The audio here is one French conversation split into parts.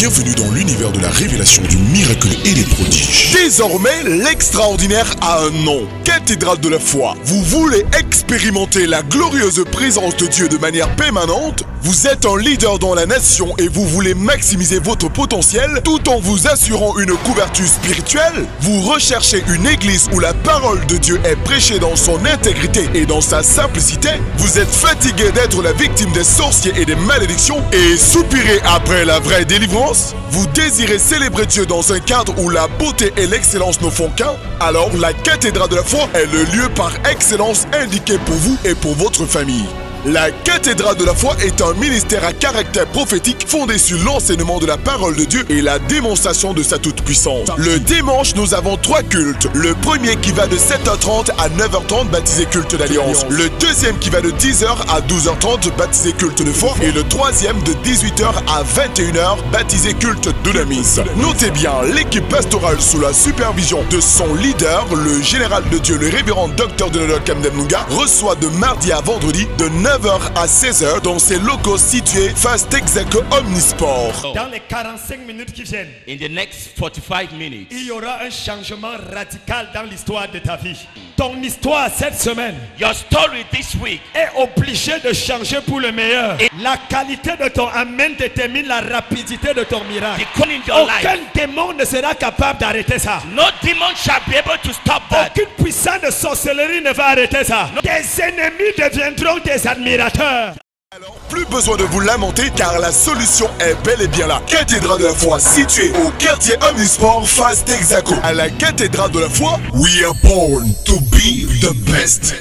Bienvenue dans l'univers de la révélation du miracle et des prodiges. Désormais, l'extraordinaire a un nom. Cathédrale de la foi. Vous voulez expérimenter la glorieuse présence de Dieu de manière permanente? Vous êtes un leader dans la nation et vous voulez maximiser votre potentiel tout en vous assurant une couverture spirituelle? Vous recherchez une église où la parole de Dieu est prêchée dans son intégrité et dans sa simplicité? Vous êtes fatigué d'être la victime des sorciers et des malédictions et soupirez après la vraie délivrance? Vous désirez célébrer Dieu dans un cadre où la beauté et l'excellence ne font qu'un? Alors la cathédrale de la foi est le lieu par excellence indiqué pour vous et pour votre famille. La cathédrale de la foi est un ministère à caractère prophétique fondé sur l'enseignement de la parole de Dieu et la démonstration de sa toute-puissance. Le dimanche, nous avons 3 cultes. Le premier qui va de 7h30 à 9h30, baptisé culte d'alliance. Le deuxième qui va de 10h à 12h30, baptisé culte de foi. Et le troisième de 18h à 21h, baptisé culte dunamis. Notez bien, l'équipe pastorale sous la supervision de son leader, le général de Dieu, le révérend Dr. Donald Kamdem Nunga, reçoit de mardi à vendredi de 9h à 16h dans ses locaux situés face Texaco Omnisport. Dans les 45 minutes qui viennent, in the next 45 minutes, il y aura un changement radical dans l'histoire de ta vie. Ton histoire cette semaine, your story this week, est obligée de changer pour le meilleur. La qualité de ton amen détermine la rapidité de ton miracle. Aucun démon ne sera capable d'arrêter ça. No demon shall be able to stop that. Aucune puissance de sorcellerie ne va arrêter ça. Tes ennemis deviendront tes admirateurs. Alors, plus besoin de vous lamenter car la solution est bel et bien là. Cathédrale de la foi située au quartier Omnisport face Texaco. À la cathédrale de la foi, we are born to be the best.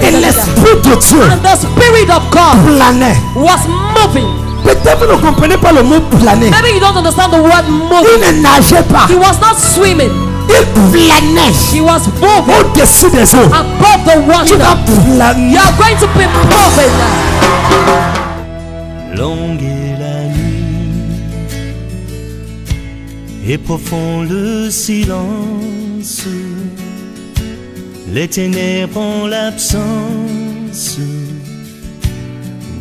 Et l'esprit de Dieu, and the Spirit of God planait. was moving. Peut-être vous ne comprenez pas le mot planer. Maybe you don't understand the word moving. Il ne nageait pas. He was not swimming. Il planait He was moving au-dessus des eaux. above the Tu vas water. planer. You are going to be moving. Longue est la nuit et profond le silence. Les ténèbres ont l'absence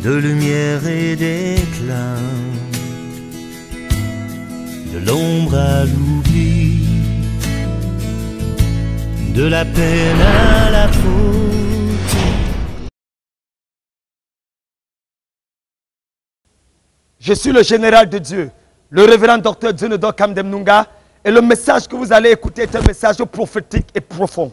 de lumière et d'éclat, de l'ombre à l'oubli, de la peine à la faute. Je suis le général de Dieu, le révérend docteur Dionado Kamdem Nunga, et le message que vous allez écouter est un message prophétique et profond.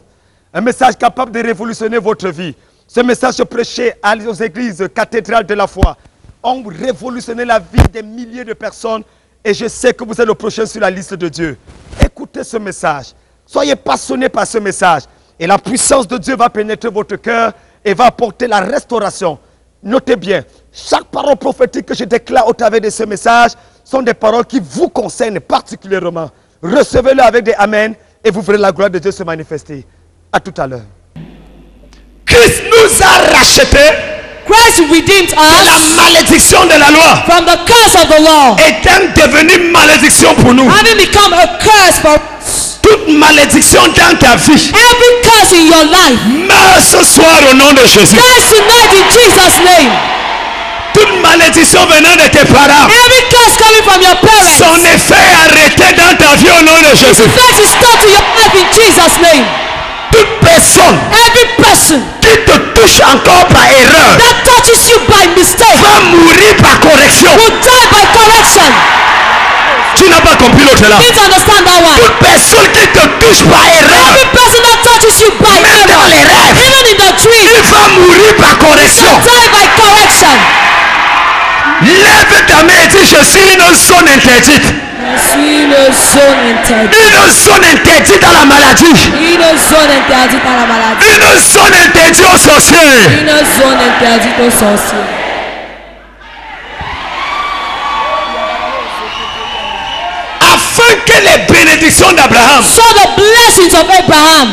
Un message capable de révolutionner votre vie. Ce message prêché aux églises cathédrales de la foi ont révolutionné la vie des milliers de personnes et je sais que vous êtes le prochain sur la liste de Dieu. Écoutez ce message. Soyez passionnés par ce message et la puissance de Dieu va pénétrer votre cœur et va apporter la restauration. Notez bien, chaque parole prophétique que je déclare au travers de ce message sont des paroles qui vous concernent particulièrement. Recevez-le avec des amen et vous verrez la gloire de Dieu se manifester. À tout à l'heure. Christ nous a rachetés Christ redeemed de la us malédiction de la loi, from the curse of the law, étant devenu malédiction pour nous. having become a curse for us. Toute malédiction dans ta vie Every curse in your life, meurt ce soir au nom de Jésus. curse tonight in Jesus' name. Toute malédiction venant de tes parents, Every curse coming from your parents, son effet est arrêté dans ta vie au nom de Jésus. curse is stopped to your life in Jesus' name. Toute personne Every person qui te touche encore par erreur that touches you by mistake va mourir par correction. will die by correction. Tu n'as pas compris l'autre là. Please understand that one. Toute personne qui te touche par erreur, Every person that touches you by même dans les rêves, even in the dream, il va mourir par correction. die by correction. Lève ta main et dis: je suis une zone interdite. Je suis une zone interdite. Une zone interdite à la maladie. Une zone interdite à la maladie. Une zone interdite aux sorciers. Une zone interdite aux sorciers. Afin que les bénédictions d'Abraham So the blessings of Abraham,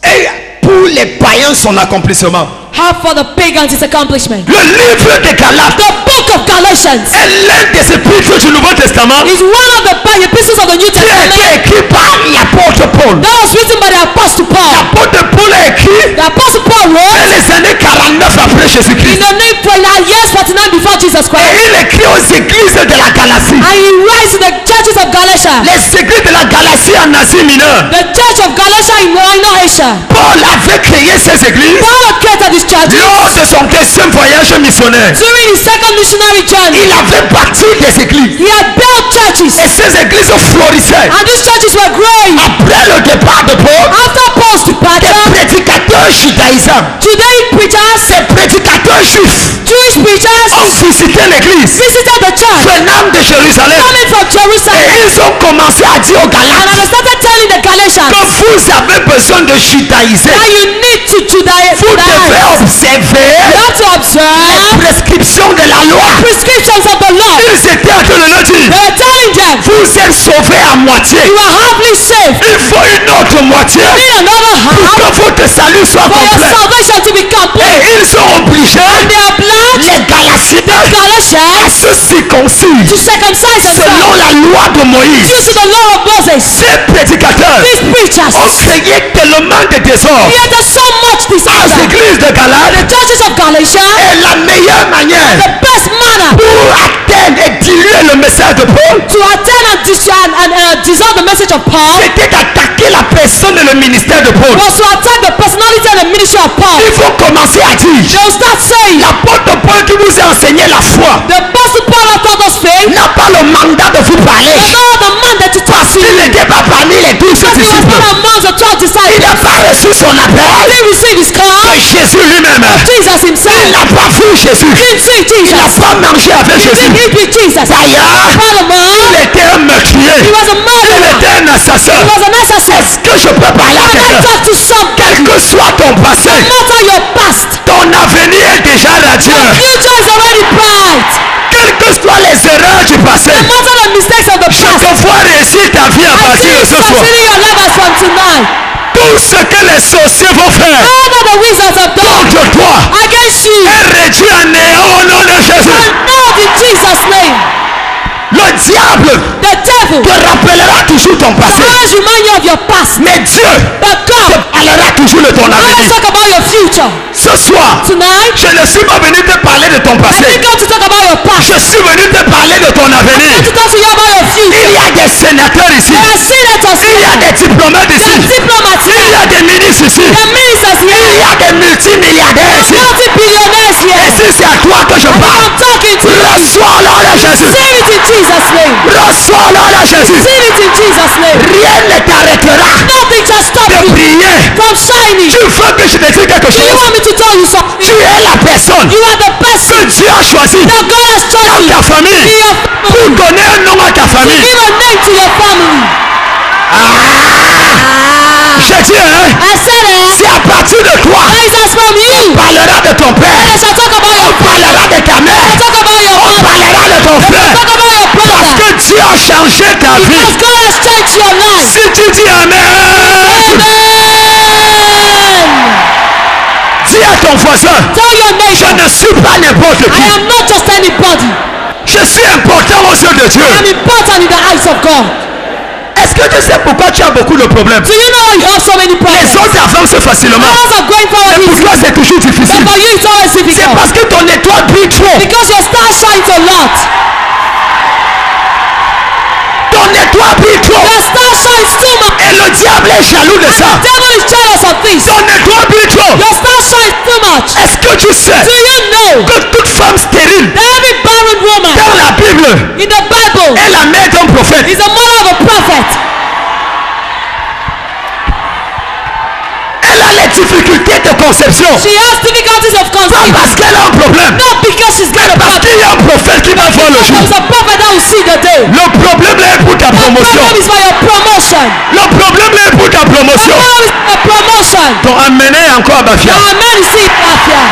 et pour pour les païens son accomplissement. How for the pagans its accomplishment. Le livre des Galates The book of Galatians est l'un des épîtres du Nouveau Testament is one of the epistles of the New qui a Testament été écrit par l'apôtre Paul. that was written by the Apostle Paul. L'apôtre Paul a écrit The Apostle Paul dans wrote les années 49 après in Jésus-Christ. the name for years 49 before Jesus Et Christ. il écrit aux églises de la Galatie. And he writes to the churches of Galatia. Les églises de la Galatie en Asie mineure. The church of Galatia in Minor Asia. Paul avait créé ces églises Paul had created this church. lors de son deuxième voyage missionnaire. During his second missionary journey, Il avait bâti des églises. he had built churches. Et ces églises florissaient. And these churches were growing. Après le départ de Paul, After Paul's des departure, prédicateurs judaïsants, Judaic preachers, des prédicateurs juifs Jewish preachers ont visité l'église visited the church venant de Jérusalem. coming from Et Jerusalem. ils ont commencé à dire aux And Galates they started telling the que Galatians vous avez besoin de judaïser. that you need to Judaize. Vous devez You observer have to les observe prescriptions de la loi. prescriptions of the law. Ils étaient en train de leur dire, They were telling them, vous êtes sauvés à moitié. you are halfly saved. Il faut une autre moitié You need another pour half que votre salut soit for your complet. salvation to be Et complete. ils sont obligés, They are obliged les Galatiens, à Galatians se circoncire to circumcise selon themselves la loi de Moïse. due to the law of Moses. Ces prédicateurs These preachers ont créé tellement de désordre created so much aux disorder. églises de The Galates. churches of Galatia, Et la meilleure manière the best manner pour atteindre et diluer le message de Paul, to attend and dissolve the message of Paul c'était d'attaquer la personne et le ministère de Paul. was to attack the personality and the ministry of Paul. Il faut commencer à dire, They will start saying, l'apôtre Paul qui vous a enseigné la foi the apostle Paul has taught us faith, n'a pas le mandat de vous parler. but not the mandate to talk to Il you. n'était pas parmi les 12 Because he was disciples. not among the 12 Il disciples. n'a pas reçu son appel. He received his call. Que Jésus lui-même. Jesus Il himself n'a pas vu Jésus. didn't see Il n'a Jesus. pas mangé avec He Jésus. didn't eat with Jesus. D'ailleurs, il Furthermore, était un meurtrier. he was a Il murderer. était un assassin. He was an assassin. Est-ce que je peux parler à Can I quelqu'un? talk to somebody? Quel que soit ton passé, No matter your past, ton avenir est déjà radieux. your future is already bright. Quelles que soient les erreurs du passé, No matter the mistakes of the je past, te vois réussir ta vie à I see partir you de ce soir. succeeding your life as from tonight. Tout ce que les sorciers vont faire All that the wizards have done contre toi against you, est réduit à néant au nom de Jésus. not in Jesus' name. Le diable The devil te rappellera toujours ton passé. always remind you of your past. Mais Dieu But God parlera toujours de ton always avenir. talk about your future. Ce soir, Tonight, je ne suis pas venu te parler de ton I passé. didn't come to talk about your past. Je suis venu te parler de ton I avenir. came to talk to you about your Il future. y a des sénateurs ici. There are senators Il y a here. des diplomates There ici. are diplomats Il y here. a des ministres ici. There are ministers Il here. y a des multimilliardaires There ici. are multi-billionaires Et here. si c'est à toi que je And parle, I'm talking to you. reçois l'or de Jésus. Receive it in Jesus' name. Reçois l'or de Jésus. Receive it in Jesus' name. Rien ne t'arrêtera Nothing shall stop de you prier. from shining. Tu veux que je te dise quelque Do you chose? want me to tell you something? Tu es la personne You are the que person Dieu a choisi that God has dans chosen ta in famille your pour family. donner un nom à ta famille. Give a name to your family. Je dis, hein, I said c'est it. à partir de toi. Rises from you. On parlera de ton I père. shall talk about your On parlera de ta mère. talk about your On mother. parlera de ton frère. Talk about your Parce brother. que Dieu a changé ta vie. Because God has changed your life. Si tu dis Amen, Amen. dis à ton voisin, Tell your je neighbor, ne suis pas n'importe I qui. am not just anybody. Je suis important aux yeux de Dieu. I am important in the eyes of God. Est-ce que tu sais pourquoi tu as beaucoup de problèmes? Do you know why you have so many Les problems? autres avancent facilement. Others are going forward Mais pour easily. toi, c'est toujours But difficile. for you it's always C'est difficult. parce que ton étoile brille trop. Because your star shines a lot. Ton étoile brille trop. Your star shines too much. Et le diable est jaloux de ça. The devil is jealous of this. Ton étoile brille trop. Your star shines too much. Est-ce que tu sais Do you know que toute femme stérile that every barren woman dans la Bible in the Bible est la mère d'un prophète? is a mother of a prophet? Elle a les difficultés de conception. She has difficulties of Pas conceiving. parce qu'elle a un problème, Not because she's got mais a parce problem. qu'il y a un prophète qui va voir le jour. There's a prophet that will see the day. Le problème là est pour ta The promotion. problem is for your promotion. Le problème là est pour ta The promotion. problem is for your promotion. T'ont amené encore à Bafia. Amen. See Bafia.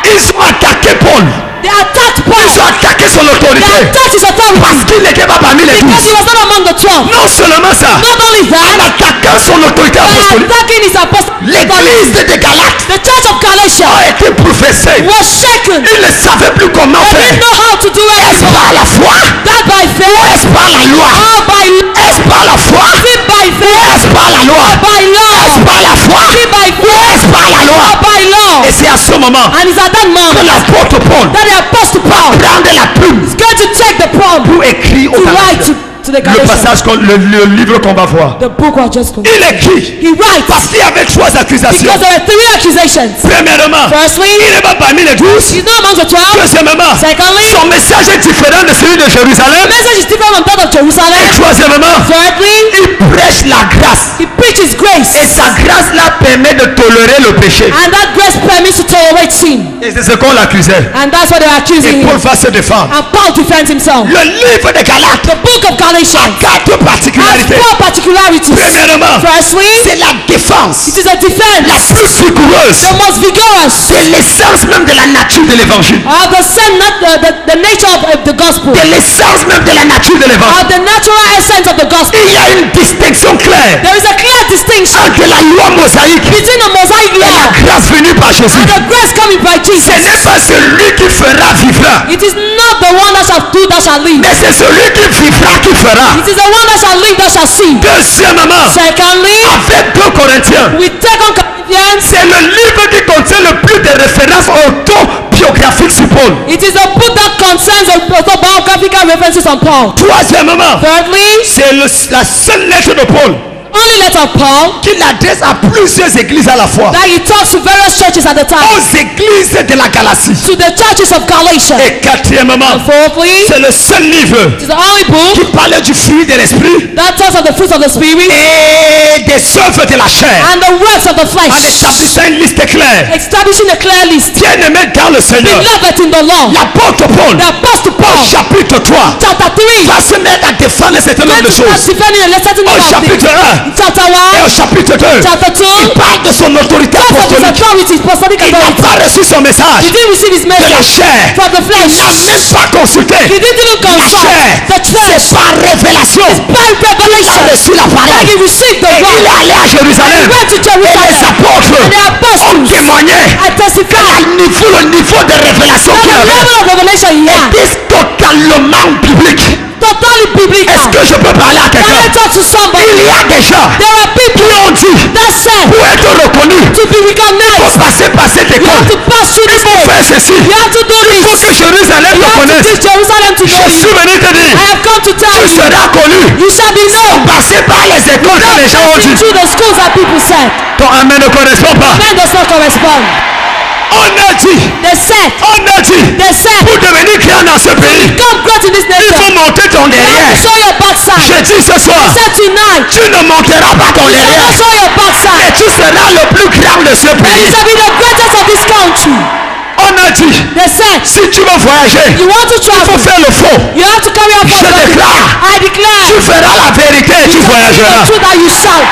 Ils ont attaqué Paul. They attacked Paul. Ils ont attaqué son They autorité. attacked his authority Parce qu'il n'était pas parmi les because he 12. was not among the 12. Non seulement ça, Not only en that, attaquant son autorité, L'église de Galate The church of Galatia a été bouleversée. was shaken. Ils ne savaient plus comment They faire. didn't know how to do Est-ce it. par la foi? That by faith. Est-ce par la loi? How by law? Est-ce par la foi? Is it by faith? Est-ce par la loi? By law? Est-ce par la foi? Is it by faith? Est-ce par la loi? By law? Et c'est à ce moment And it's at that que moment l'apôtre Paul that the apostle Paul prend la plume is going to take the palm pour écrire au to write Galatiens. to the Le Galatians. passage, le livre qu'on va voir. The book was just Il écrit He writes parce qu'il y avait 3 accusations. because there were 3 accusations. Premièrement, Firstly, il n'est pas parmi les 12. he's not among the 12. Deuxièmement, Secondly, son message est différent de celui de the Jérusalem. message is different from that of Jerusalem. Troisièmement, Thirdly, il prêche la grâce. he preaches grace. Et sa grâce là permet de tolérer le péché. And that grace permits to tolerate sin. Et c'est ce qu'on l'accusait. And that's what they were accusing Et Paul him. va se défendre. And Paul defends himself. Le livre de Galates The book of a Galatians 4 has particularités. 4 particularities. Premièrement, Firstly, c'est la défense it is a la defense, plus vigoureuse. the most vigorous C'est l'essence même de la nature de l'évangile. of the nature of the gospel, De l'essence même de la nature de l'évangile. of the natural essence of the gospel. Il y a une distinction claire There is a clear distinction entre la loi mosaïque between the Mosaic et la law grâce venue par Jésus. and the grace coming by Ce Jesus. n'est pas celui qui fera vivra, It is not the one that shall do that shall live. mais c'est celui qui vivra qui fera. It is the one that shall live that shall see. Deuxièmement, Secondly, avec 2 Corinthiens, we take on Corinthians. c'est le livre qui contient le plus de références autobiographiques sur Paul. It is a book that concerns autobiographical references on Paul. Troisièmement, Thirdly, c'est la seule lettre de Paul only letter of Paul qu'il adresse à plusieurs églises à la fois. that he talks to various churches at the time. Aux églises de la Galatie. To the churches of Galatia. Et quatrièmement, And fourthly, c'est le seul livre it is the only qui book parle du fruit de l'esprit that talks of the fruits of the Spirit et des œuvres de la chair. and the works of the En flesh, établissant une liste claire. establishing a clear list. Bien-aimé dans le Seigneur, Beloved in the Lord, l'apôtre Paul, the Apostle au Paul, chapitre 3, chapter 3, va se mettre à défendre un certain nombre de going to start choses. defending a certain Au number of chapitre things. 1 Chapter et 1, au chapitre 2, chapter 2, il parle de son autorité talks of his apostolique. authority, apostolic Il n'a authority. pas reçu son message He didn't receive his de la message chair. from the Il n'a flesh. même pas consulté. He didn't even La consult chair, the church c'est par révélation. by Il a revelation reçu la that parole. he received the Et il est word. allé à Jérusalem. He went to Et les Jerusalem apôtres and the ont apostles témoigné and testified le niveau de révélation that qu'il the avait level of revelation he had était totalement biblique. totally biblical. Est-ce que je peux parler à Can I quelqu'un? talk to somebody? Il y a des gens There are qui people ont dit that said pour être reconnu, to be il recognized, faut passer par cette you école. have to pass through Il this faut way. faire ceci. You have to do Il faut this. que Jérusalem You te have to connaisse. teach Jerusalem to know Je suis you. venu te dire, I have come to tell tu you, seras connu. you shall be known. Passer par les écoles que les gens ont Passing dit. through the schools that people said. Ton amen ne correspond pas. Man does not correspond. On a dit, They said, pour devenir grand dans ce pays, come great in this il faut nation. monter ton You have derrière. to show your backside. Je dis ce soir, Said tonight, tu ne monteras pas ton you derrière, cannot show your mais backside. tu seras le plus grand de ce And you pays. shall be the greatest of this country. On a dit, They said, si tu veux voyager, you want to il faut travel, faire le faux. you have to carry out Je falsehood. déclare, I declare, tu feras la vérité et tu you shall see the voyageras. truth that you shall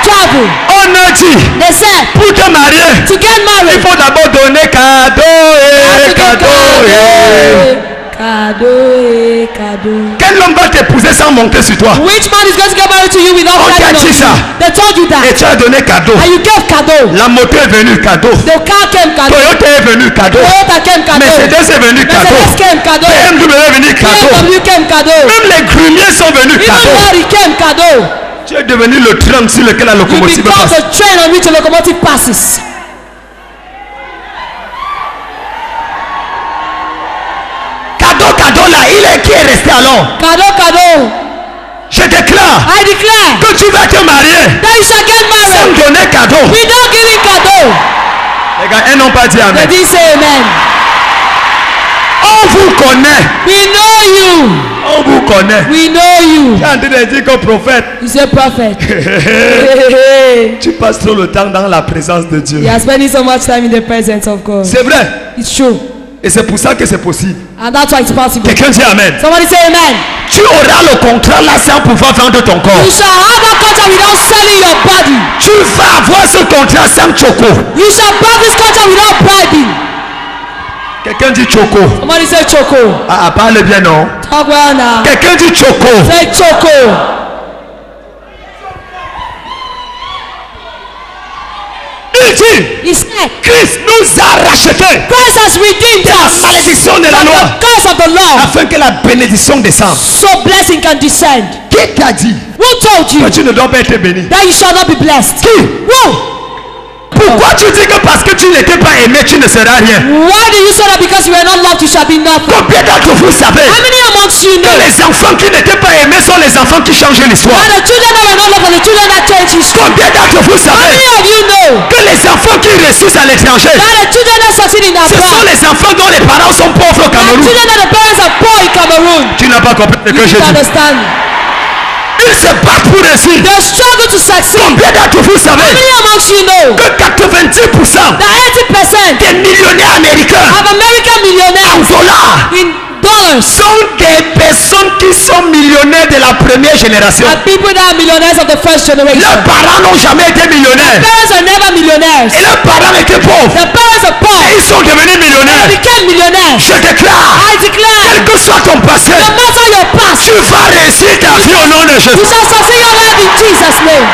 travel. On a dit, They said, pour te marier, to get il married, faut d'abord donner cadeau et cadeau. Cadeau. Quel homme va t'épouser sans monter sur toi? Which man is going to get married to you without On t'a planning on dit you? ça. They told you Et that. tu as donné cadeau. And you gave cadeau. La moto est venue cadeau. The car came cadeau. Toyota est venu cadeau. Toyota came cadeau. Mercedes est venu cadeau. Mercedes came cadeau. BMW est venu cadeau. BMW came cadeau. Même les grumiers sont venus Even cadeau. lorry came cadeau. Tu es devenu le tram sur lequel la You locomotive become passe. the train on which the locomotive passes. Cadeau là, il est qui est resté alors? Cadeau. Je déclare I declare que tu vas te marier that you shall get sans married donner cadeau. without giving cadeau. Les gars, ils n'ont pas dit They amen. didn't say amen. On vous connaît. We know you. On vous connaît. We know you. Tu es en train de dire qu'un prophète, He's a prophet. tu passes trop le temps dans la présence de Dieu. You are spending so much time in the presence of God. C'est vrai. It's true. Et c'est pour ça que c'est possible. And that's why it's possible. Quelqu'un dit amen. Somebody say amen. Tu auras le contrat là sans pouvoir vendre ton corps. You shall have a contract without selling your body. Tu vas avoir ce contrat sans choco. You shall buy this contract without bribing. Quelqu'un dit choco. Somebody say choco. Ah, parle bien non. Talk well now. Quelqu'un dit choco. Say choco. Il dit, He said, Christ nous a rachetés Christ has redeemed de la us malédiction de la from loi, the curse of the law, afin que la bénédiction descende. so blessing can descend. Qui t'a dit Who told you que tu ne dois pas être béni? that you shall not be blessed? Qui? Who? Pourquoi tu dis que parce que tu n'étais pas aimé, tu ne seras rien? Why do you say that because you are not loved, you shall be nothing? Combien d'entre vous savez How many amongst you que know les enfants qui n'étaient pas aimés sont les enfants qui changent l'histoire? that the children that were not loved are the children that change history? Combien d'entre vous How savez many of you know que les enfants qui réussissent à l'étranger, that the children that succeed in ce sont abroad, les enfants dont les parents sont pauvres au the Cameroun? children that the parents are poor in Cameroon? Tu n'as pas compris ce You que j'ai need to dit. understand. Ils se battent pour réussir. They struggle to succeed. Combien d'entre vous How savez many amongst you know que 90% that 80% des millionnaires américains of American en millionaires dollars in dollars sont des personnes qui sont millionnaires de la première génération? are people that are millionaires of the first generation? Leurs parents n'ont jamais été millionnaires. Parents are never millionaires. Et leurs parents étaient pauvres. The parents are poor. Et ils sont devenus They millionnaires. became millionaires. Je déclare, I declare, quel que soit ton passé, no matter your past, tu vas réussir ta vie au nom de you Jésus. shall succeed your life in Jesus' name.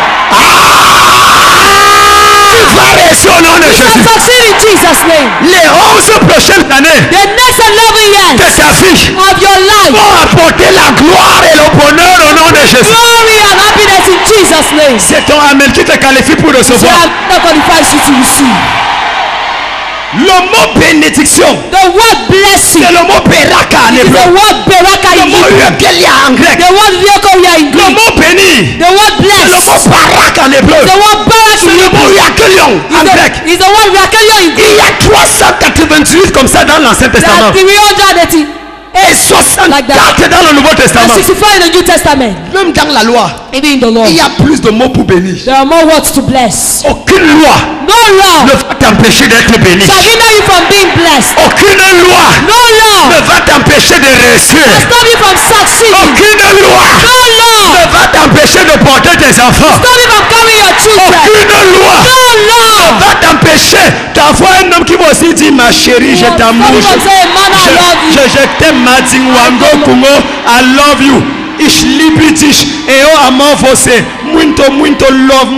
Tu vas réussir au nom de You shall Jésus. succeed in Jesus' name. Les 11 prochaines années The next 11 years de ta vie of your life, vont apporter la gloire et le bonheur au nom de Jésus. glory and happiness in Jesus' name. C'est ton amen qui te qualifie pour So recevoir. I'm not qualified you to receive. Le mot bénédiction, The word blessing c'est le mot beraka en is the hébreu. word beraka Le in mot Hebrew. eukelia en grec. The word yokoria in Le Greek. mot béni, The word c'est le bless. mot barak en hébreu. The word barak C'est in le mot Hebrew. yakelion en grec. Is the word rakelia in Greek. Il y a 388 comme ça dans l'Ancien There Testament are 380 et 64 dans le Nouveau and Testament. 65 in the New Testament. Même dans la loi, Even in the law, il y a plus de mots pour bénir. there are more words to bless. Aucune loi No law ne va t'empêcher d'être béni. shall hinder you from being blessed. Aucune loi No law ne va t'empêcher de réussir. shall stop you from succeeding. Aucune loi No law ne va t'empêcher de porter tes enfants. stop you from carrying your children. Aucune loi No law va t'empêcher d'avoir un homme qui va aussi dire ma chérie, je t'amour, je t'aime, Martin Wango Kungo, I love you. Ich liebe dich. Et oh, amor você. Muito love.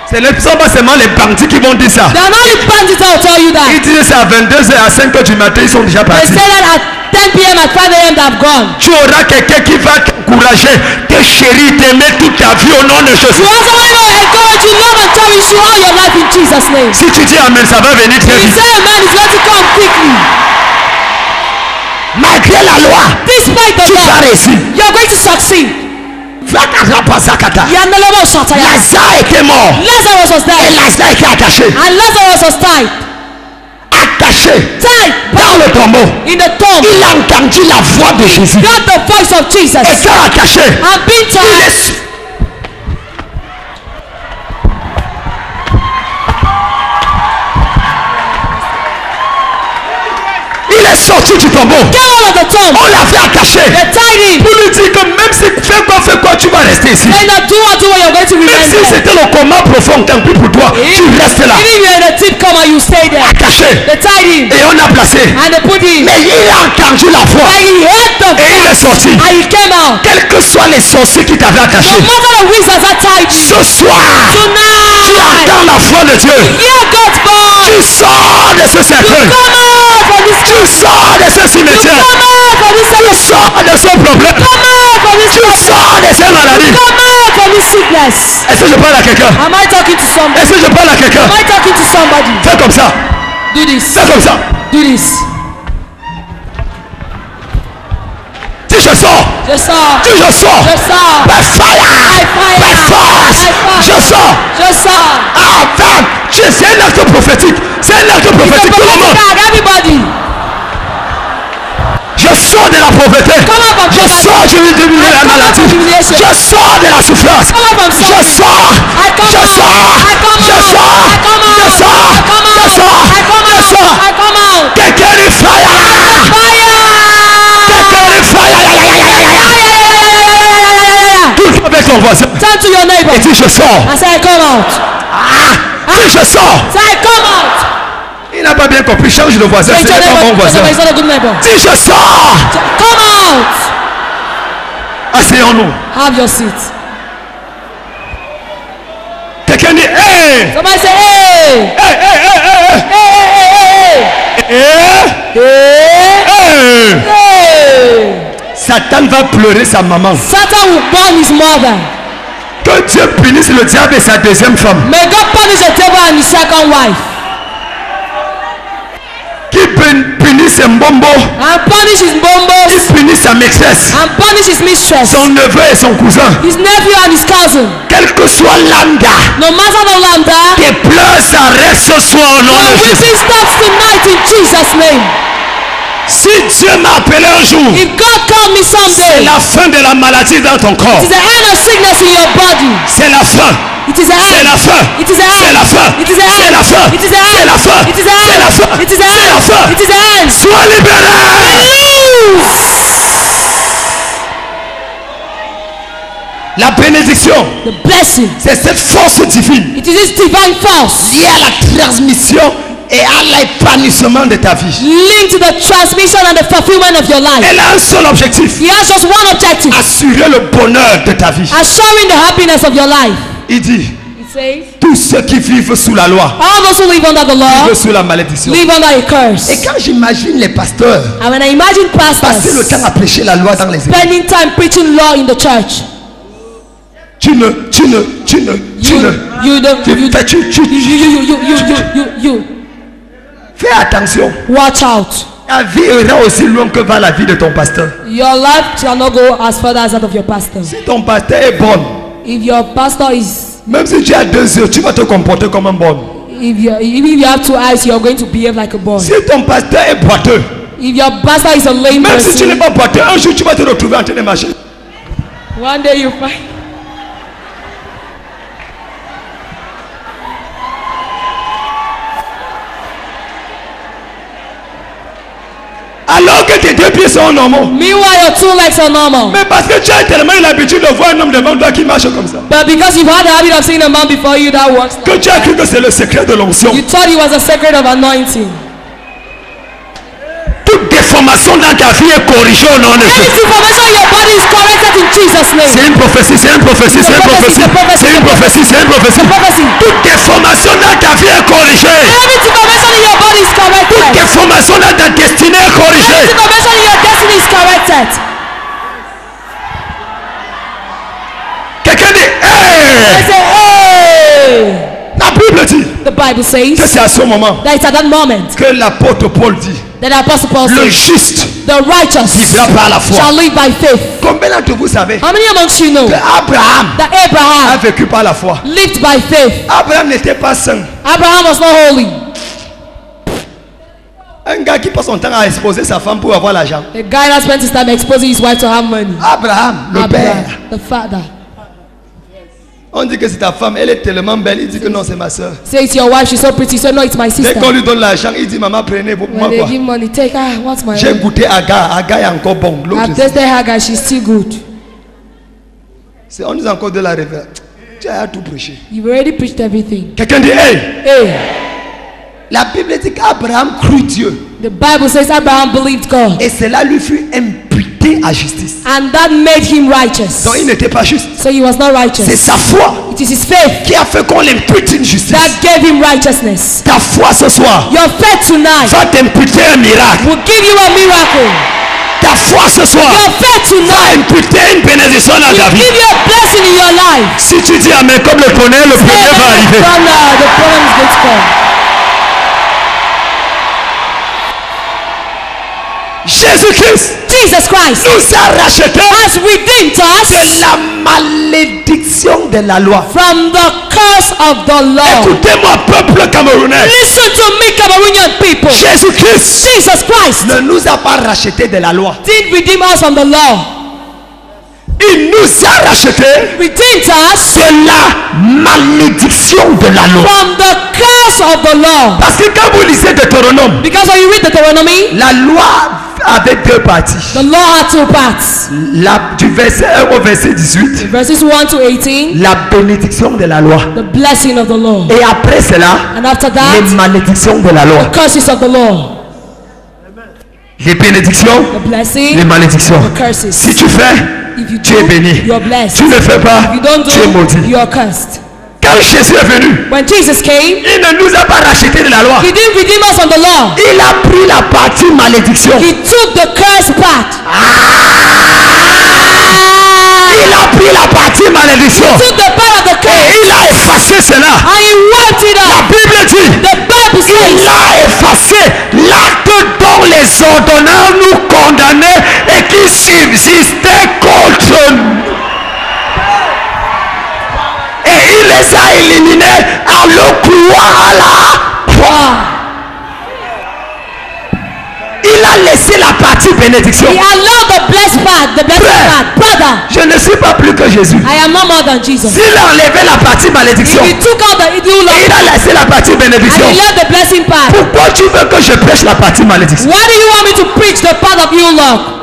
Ce ne sont pas seulement les bandits qui vont dire ça. They are not the bandits that will tell you that. Ils disent ça à 22h à 5h du matin, ils sont déjà They partis. say that at 10 p.m. at 5 a.m. they have gone. Tu auras quelqu'un qui va t'encourager, te chérir, t'aimer toute ta vie au nom de Jésus. You also want to encourage you, love and cherish you all your life in Jesus' name. Si tu dis amen, ça va venir très You vite. say amen is going to come quickly. Malgré la loi, Despite the tu vas law, réussir. you are going to succeed. Vakazapazakata. Yandelebo Shataya. Lazare était mort. Lazarus was Et there. Lazare était attaché. And Lazarus was tied. Attaché Tied. dans le tombeau. In the tomb. Il a entendu la voix de Jésus. Got the voice of Jesus. Étant attaché, And being il tied. est sorti du tombeau. Get out of the tomb. On l'avait attaché They tied him. pour lui dire que même si fais quoi, tu vas rester ici. Say that do what you're going to Même remain si there. c'était le coma profond, tant pis pour toi, tu restes là. Even if you're in a deep coma, you stay there. Attaché. They tied him. Et on a placé. And they put him. Mais il a entendu la voix. And he heard the Et il est voice. sorti. And he came out. Quels que soient les sorciers qui t'avaient attaché, No matter the wizards that tied you. ce soir, tu Tonight. entends la voix de Dieu. Hear God's voice. Tu sors de ce cercueil. Come out from this. Tu sors de ce cimetière. Come out from this. Tu sors de ce problème. Come out from this. Tu sors de cette maladie. Come out from this sickness. Est-ce que je parle à quelqu'un? Am I talking to somebody? Est-ce que je parle à quelqu'un? Am I talking to somebody? Fais comme ça. Do this. Fais comme ça. Do this. Si je sors. Je sors. Si je sors. Je sors. By fire. By fire. By force. By force. Je sors. Je sors. Ah, femme. C'est un acte prophétique. C'est un acte It's a prophétique. Tout le prophetic monde. act, everybody. Je sors de la pauvreté. Come out from Je poverty. sors de la I come out maladie. from humiliation. Je sors de la souffrance. Come out from Je suffering. sors. I come Je out. sors. I come Je out. sors. I come out. Je sors. I come Je out. sors. I come Je out. sors. I come out. Quelqu'un dit fire. Fire. Quelqu'un dit fire. Tout le monde avec ton voisin. Turn to your neighbor. Et dis je sors. I say I come out. Dis je sors. Say I come out. Il n'a pas bien compris. Change de voisin. Say Ce to your n'est pas mon neighbor. voisin. He's not a good neighbor. Dis je sors. Come out. Asseyons-nous. Have your seat. Quelqu'un dit, hey! Somebody say, hey! Hey, hey, hey, hey, Hey, hey, hey, hey! hey! Satan va pleurer sa maman. Satan will burn his mother. Que Dieu punisse le diable et sa deuxième femme. May God punish the devil and his second wife. Qui punisse ses mbombo. And punish his Qui bombos. punisse sa maîtresse. And punish his mistress. Son neveu et son cousin. His nephew and his cousin. Quel que soit lambda. No matter the lambda. Tes pleurs s'arrêtent ce soir au nom Your de Jésus. weeping stops tonight in Jesus' name. Si Dieu m'a appelé un jour, If God called me c'est someday, la fin de la maladie dans ton corps. it is the end of sickness in your body. C'est la fin. It is the C'est end. la fin. It is the C'est end. la fin. It is the C'est end. la fin. It is the C'est end. la fin. It is the C'est la end. fin. It is the C'est la end. fin. It is the end. Sois libéré. La bénédiction, The blessing. c'est cette force divine It is this divine force liée à la transmission et à l'épanouissement de ta vie. linked to the transmission and the fulfillment of your life. Elle a un seul objectif, He has just one objective: assurer le bonheur de ta vie. assuring the happiness of your life. Il dit, It says, tous ceux qui vivent sous la loi all those who live under the law vivent sous la malédiction. live under a Et curse. quand j'imagine les pasteurs And when I imagine passer le pastors temps à prêcher la loi dans les églises, spending time preaching law in the church, tu you fais attention. watch out. Ta vie ira aussi loin que va la vie de ton pasteur. Your life shall not go as far as that of your pastor. Si ton pasteur est bon, If your pastor is, même si tu as 2 yeux, tu vas te comporter comme un bon. if you have 2 eyes, you're going to behave like a boy. Si ton pasteur est boiteux, If your pastor is a lame même si tu n'es person, pas boiteux, un jour tu vas te retrouver en train de marcher. one day you find. Alors que tes 2 pieds sont normaux. Meanwhile, your 2 legs are normal. Mais parce que tu as tellement eu l'habitude de voir un homme devant toi qui marche comme ça, But because you've had the habit of seeing a man before you that works, que tu as cru que c'est le secret de l'onction. you thought he was a secret of anointing. Toute déformation dans ta vie est corrigée au nom de Any Jésus. information in your body is corrected in Jesus' name. C'est une prophétie, c'est une prophétie, c'est une prophétie, c'est une prophétie, c'est une prophétie. Prophecy. Toute déformation dans ta vie est corrigée. Every information in your body is corrected. Déformation dans ta destinée est Every corrigée. information in your destiny is corrected. Quelqu'un dit, I hey! say, hey! La Bible dit The Bible que says c'est à ce moment that it's at that moment que l'apôtre Paul dit, that the Apostle Paul le says, juste the righteous vivra par la foi. shall live by faith. Combien d'entre vous savez How many amongst you know que Abraham that a Abraham vécu par la foi? lived by faith? Abraham n'était pas saint. Abraham was not holy. Un gars qui passe son temps à exposer sa femme pour avoir l'argent. The guy that spent his time exposing his wife to have money. Abraham, le Abraham, père. the father. On dit que c'est ta femme, elle est tellement belle. Il dit que non, c'est ma soeur. Say it's your wife, she's so pretty. So no, it's my Dès sister. qu'on lui donne l'argent, il dit maman, prenez pour moi When they quoi. give money, take her. What's my J'ai own? goûté Agar. Agar est encore bon. L'autre, I've tasted her guy, she's still good. on dit encore de la révélation. Tu as tout prêché. You've already preached everything. Quelqu'un dit, hey, Hey, la Bible dit qu'Abraham crut Dieu. the Bible says Abraham believed God, Et cela lui fut imputé à justice. and that made him righteous. Donc il n'était pas juste. So he was not C'est righteous. sa foi It is his faith qui a fait qu'on l'impute une justice. that gave him righteousness. Ta foi ce soir Your faith tonight va t'imputer un miracle. will give you a miracle. Ta foi ce soir Your faith va tonight imputer une bénédiction dans ta will vie. give you a blessing in your life. Si tu dis amen comme le tonnerre, le premier va arriver. The problem is going to come. Jésus-Christ Jesus Christ nous a rachetés has redeemed us de la malédiction de la loi. from the curse of the law. Écoutez-moi, peuple camerounais. Listen to me, Cameroonian people. Jésus-Christ Jesus Christ ne nous a pas rachetés de la loi. did redeem us from the law. Il nous a rachetés Redeemed us de la malédiction de la loi. from the curse of the law. Parce que quand vous lisez Deutéronome, Because when you read Deuteronomy, la loi avait 2 parties. the law had 2 parts. Du verset 1 au verset 18, Verses 1 to 18, la bénédiction de la loi. the blessing of the law. Et après cela, And after les that, malédictions de la the loi. curses of the law. Les bénédictions, The blessing, les malédictions. the curses. Si tu fais, If you tu es do, béni. you're blessed. Tu ne fais pas, If you don't tu es do, maudit. you're cursed. Quand Quand Jésus est venu, When Jesus came, il ne nous a pas racheté de la loi. he didn't redeem us from the law. Il a pris la partie malédiction. He took the curse part. Il a pris la partie malédiction. He took the part of the Et curse. il a effacé cela. And he wiped it La out. Bible dit, The Bible il says, a effacé l'acte dont les ordonnances nous condamnaient et qui subsistait contre nous. Et il les a éliminés en le clouant à la croix. Il a laissé la partie bénédiction. he allowed the blessed part, the blessed Frère. part. Brother, Je ne suis pas plus que Jésus. I am not more than Jesus. S'il a enlevé la partie malédiction He et took out the ill il law a laissé la partie and bénédiction, he left the blessing part. pourquoi tu veux que je prêche la partie malédiction? Why do you want me to preach the part of ill law?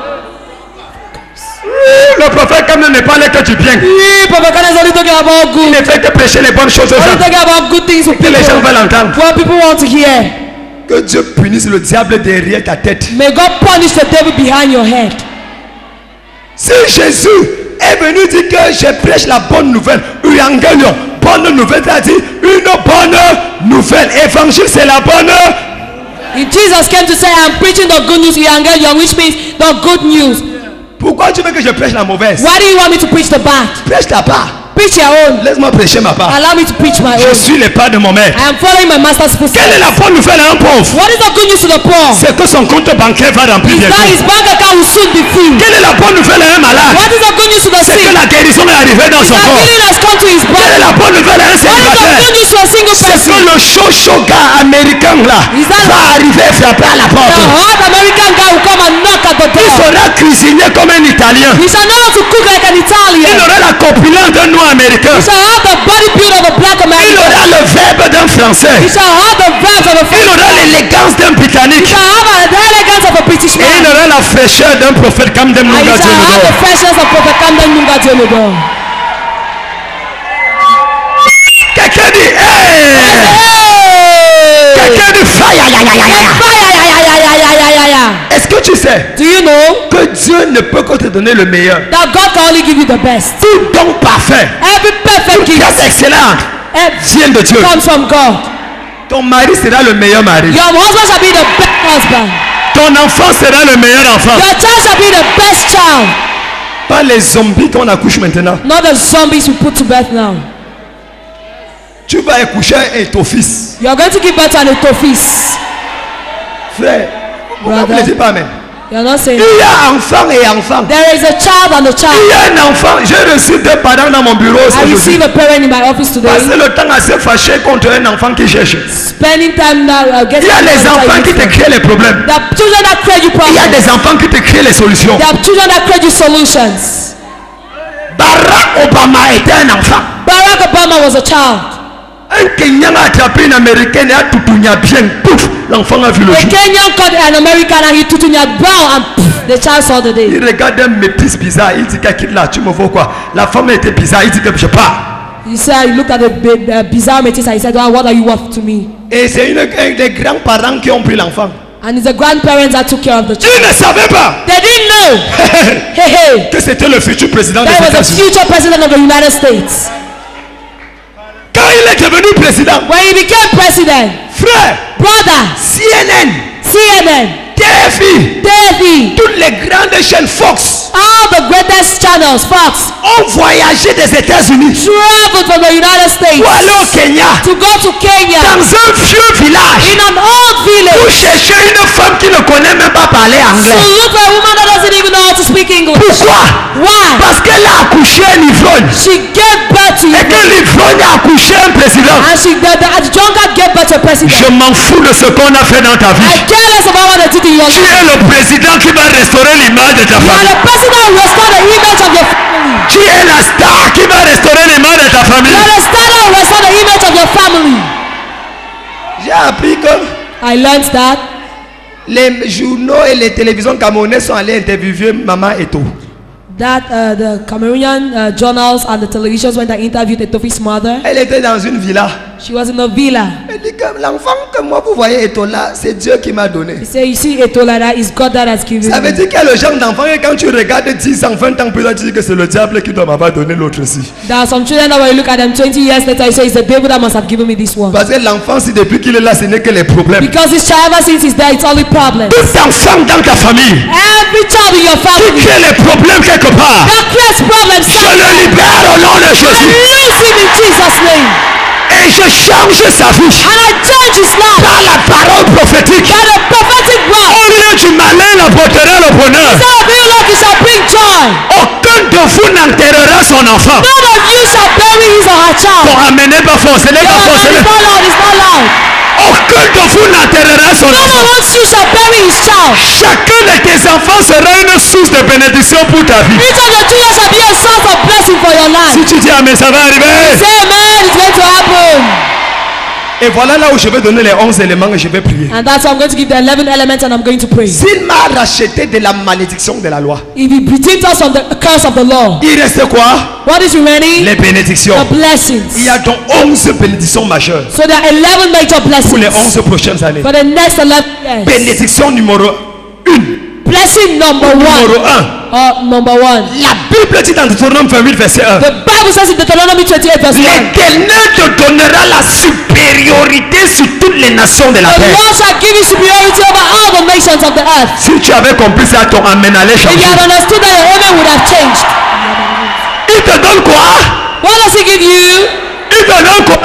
Le prophète quand même n'est pas là que tu viens. Prophet Kenneth is only talking about Il good. ne fait que prêcher les bonnes choses aux Only gens. talking about good things to Que les gens people. veulent entendre. What people want to hear. Que Dieu punisse le diable derrière ta tête. May God punish the devil behind your head. Si Jésus est venu dire que je prêche la bonne nouvelle, Evangelion, bonne nouvelle, c'est-à-dire une bonne nouvelle. Évangile, c'est la bonne. If Jesus came to say, I'm preaching the good news, evangelion, which means the good news. Pourquoi tu veux que je prêche la mauvaise? Why do you want me to preach the bad? Prêche ta part. Preach your own. Laisse-moi prêcher ma part. Allow me to preach my Je own. suis les pas de mon maître. I am following my master's Quelle est footsteps. la bonne nouvelle à un pauvre? What is the good news to the poor? C'est que son compte bancaire va remplir Is that bientôt. his bank account will soon be full. Quelle est la bonne nouvelle à un malade? What is the good news to the C'est sick? que la guérison est arrivée dans son That corps. healing has come to his Quelle est body. la bonne nouvelle à un What is the célibataire? good news to a single C'est que person? le chaud gars américain là Is that- va arriver et frapper à la The porte. hot American guy will come and knock at the Il door. sera cuisinier comme un Italien. He shall know how to cook like an Il Italian. aura la corpulence d'un noir américain. He shall have the body build of a black Il American. aura le verbe d'un He français. shall have the verbs of a Il French aura man. l'élégance d'un He britannique. shall have the elegance of a British Et il man. aura la fraîcheur d'un prophète comme d'un And he Munga shall have the freshness of Prophet Camden Munga Dionodo. Quelqu'un dit hey! Quelqu'un dit fire. Est-ce que tu sais Do you know que Dieu ne peut que te donner le meilleur? that God can only give you the best? Tout don parfait, Every perfect toute gift grâce excellente vient de Dieu. comes from God. Ton mari sera le meilleur mari. Your husband shall be the best husband. Ton enfant sera le meilleur enfant. Your child shall be the best child. Pas les zombies qu'on accouche maintenant. Not the zombies you put to birth now. Tu vas accoucher et ton fils. You are going to give birth to an Ethofis. Frère, pourquoi vous ne dites pas amen? You are not saying Il y a enfant et enfant. there is a child and a Il child. y a un enfant. J'ai reçu deux parents dans mon bureau I aujourd'hui. receive a parent in my office today. Passer le temps à se fâcher contre un enfant qui cherche. Spending time now Il getting y a les enfants qui te créent les problèmes. There are children that create you Il y a problems. des enfants qui te créent les solutions. There are children that create you solutions. Barack Obama était un enfant. Barack Obama was a child. Un Kenyan a attrapé une américaine et a toutounia bien. Pouf, l'enfant a vu le A jour. Kenyan caught an American and he took in your brow and pff, the child saw the day. Il regarde un métis bizarre. Il dit qu'à quitte là, tu me vois quoi? La femme était bizarre. Il dit que je pars. He said, he looked at the bizarre metis and he said, what are you worth to me? Et c'est un des grands-parents qui ont pris l'enfant. And it's the grandparents that took care of the child. Ils ne savaient pas They didn't know. Hey, hey. que c'était le futur président des That was the États-Unis. future president of the United States. Quand il est devenu président, When he became president, frère, brother, CNN, CNN, TFI, TV, toutes les grandes chaînes Fox all the greatest channels, Fox, ont voyagé des États-Unis traveled from the United States pour aller au Kenya, to go to Kenya dans un vieux village, in an old pour village chercher une femme qui ne connaît même pas parler to anglais. look for a woman that doesn't even know how to speak English. Pourquoi? Why? Parce qu'elle a accouché un ivrogne. She gave birth to Et you. que l'ivrogne a accouché un président. And the drunkard gave birth to a president. Je m'en fous de ce qu'on a fait dans ta I vie. care less about what they did in your Tu life. es le président qui va restaurer l'image de ta You are famille. the president who restore the image of your family. Tu es la star qui va restaurer l'image de ta famille. You are the star that will restore the image of your family. J'ai appris que I learned that les journaux et les télévisions camerounais sont allés interviewer Maman Eto. the Cameroonian journals and the televisions went and interviewed Etofi's mother. Elle était dans une villa. She was in a villa. Elle dit que l'enfant que moi vous voyez Etola, c'est Dieu qui m'a donné. He said, you see Etola, that is God that has given Ça veut me. dire qu'il y a le genre d'enfant et quand tu regardes 10 ans, 20 ans plus tard, tu dis que c'est le diable qui doit m'avoir donné l'autre aussi. There are some children that when you look at them 20 years later, you say it's the devil that must have given me this one. Parce que l'enfant, si depuis qu'il est là, ce n'est que les problèmes. Because this child ever since he's there, it's only problems. Tout enfant dans ta famille Every child in your qui family crée les problèmes quelque part, that creates problems, je le libère au nom de Jésus. release him in Jesus' name. Et je change sa vie And I change his life par la parole prophétique. by the prophetic word. Au lieu du malin apportera le bonheur. Instead of being like, you shall bring joy. Aucun de vous n'enterrera son enfant. None of you shall bury his or her child. Bon, amenez pas fort, ce n'est Your pas fort. hand is not loud, it's not loud. Aucun de vous n'enterrera son None enfant. of you shall bury his child. Chacun de tes enfants sera une source de bénédiction pour ta vie. Each of your children shall be a source of blessing for your life. Si tu dis amen, ça va arriver. Say amen, it's going to happen. Et voilà là où je vais donner les 11 éléments et je vais prier. And that's why I'm going to give the 11 elements and I'm going to pray. S'il m'a racheté de la malédiction de la loi, If he redeemed us from the curse of the law, il reste quoi? what is remaining? Les bénédictions. The blessings. Il y a donc 11 bénédictions majeures So there are 11 major pour les blessings 11 prochaines années. for the next 11 years. Bénédiction numéro 1. Blessing number Numéro 1. 1. Number 1. La Bible dit dans Deutéronome 28 verset 1. The Bible says in Deuteronomy 28 verse 1. L'Éternel te donnera la supériorité sur toutes les nations de la The terre. Lord shall give you superiority over all the nations of the earth. Si tu avais compris ça, ton amen allait If you changer. had understood that, your amen would have changed. Il te donne quoi? What does he give you? Il te donne quoi?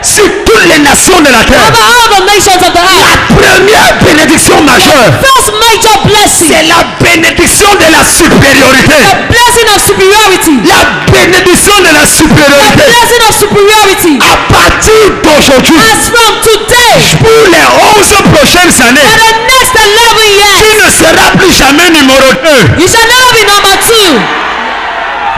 Sur toutes les nations de la terre. Over all the nations of the La earth. première bénédiction majeure, First major blessing. c'est la bénédiction de la supériorité. The blessing of superiority. La bénédiction de la The supériorité. blessing of superiority. À partir d'aujourd'hui, As from today, pour les 11 prochaines for années, the next 11 years, tu ne seras plus jamais numéro 2. you shall never be number 2.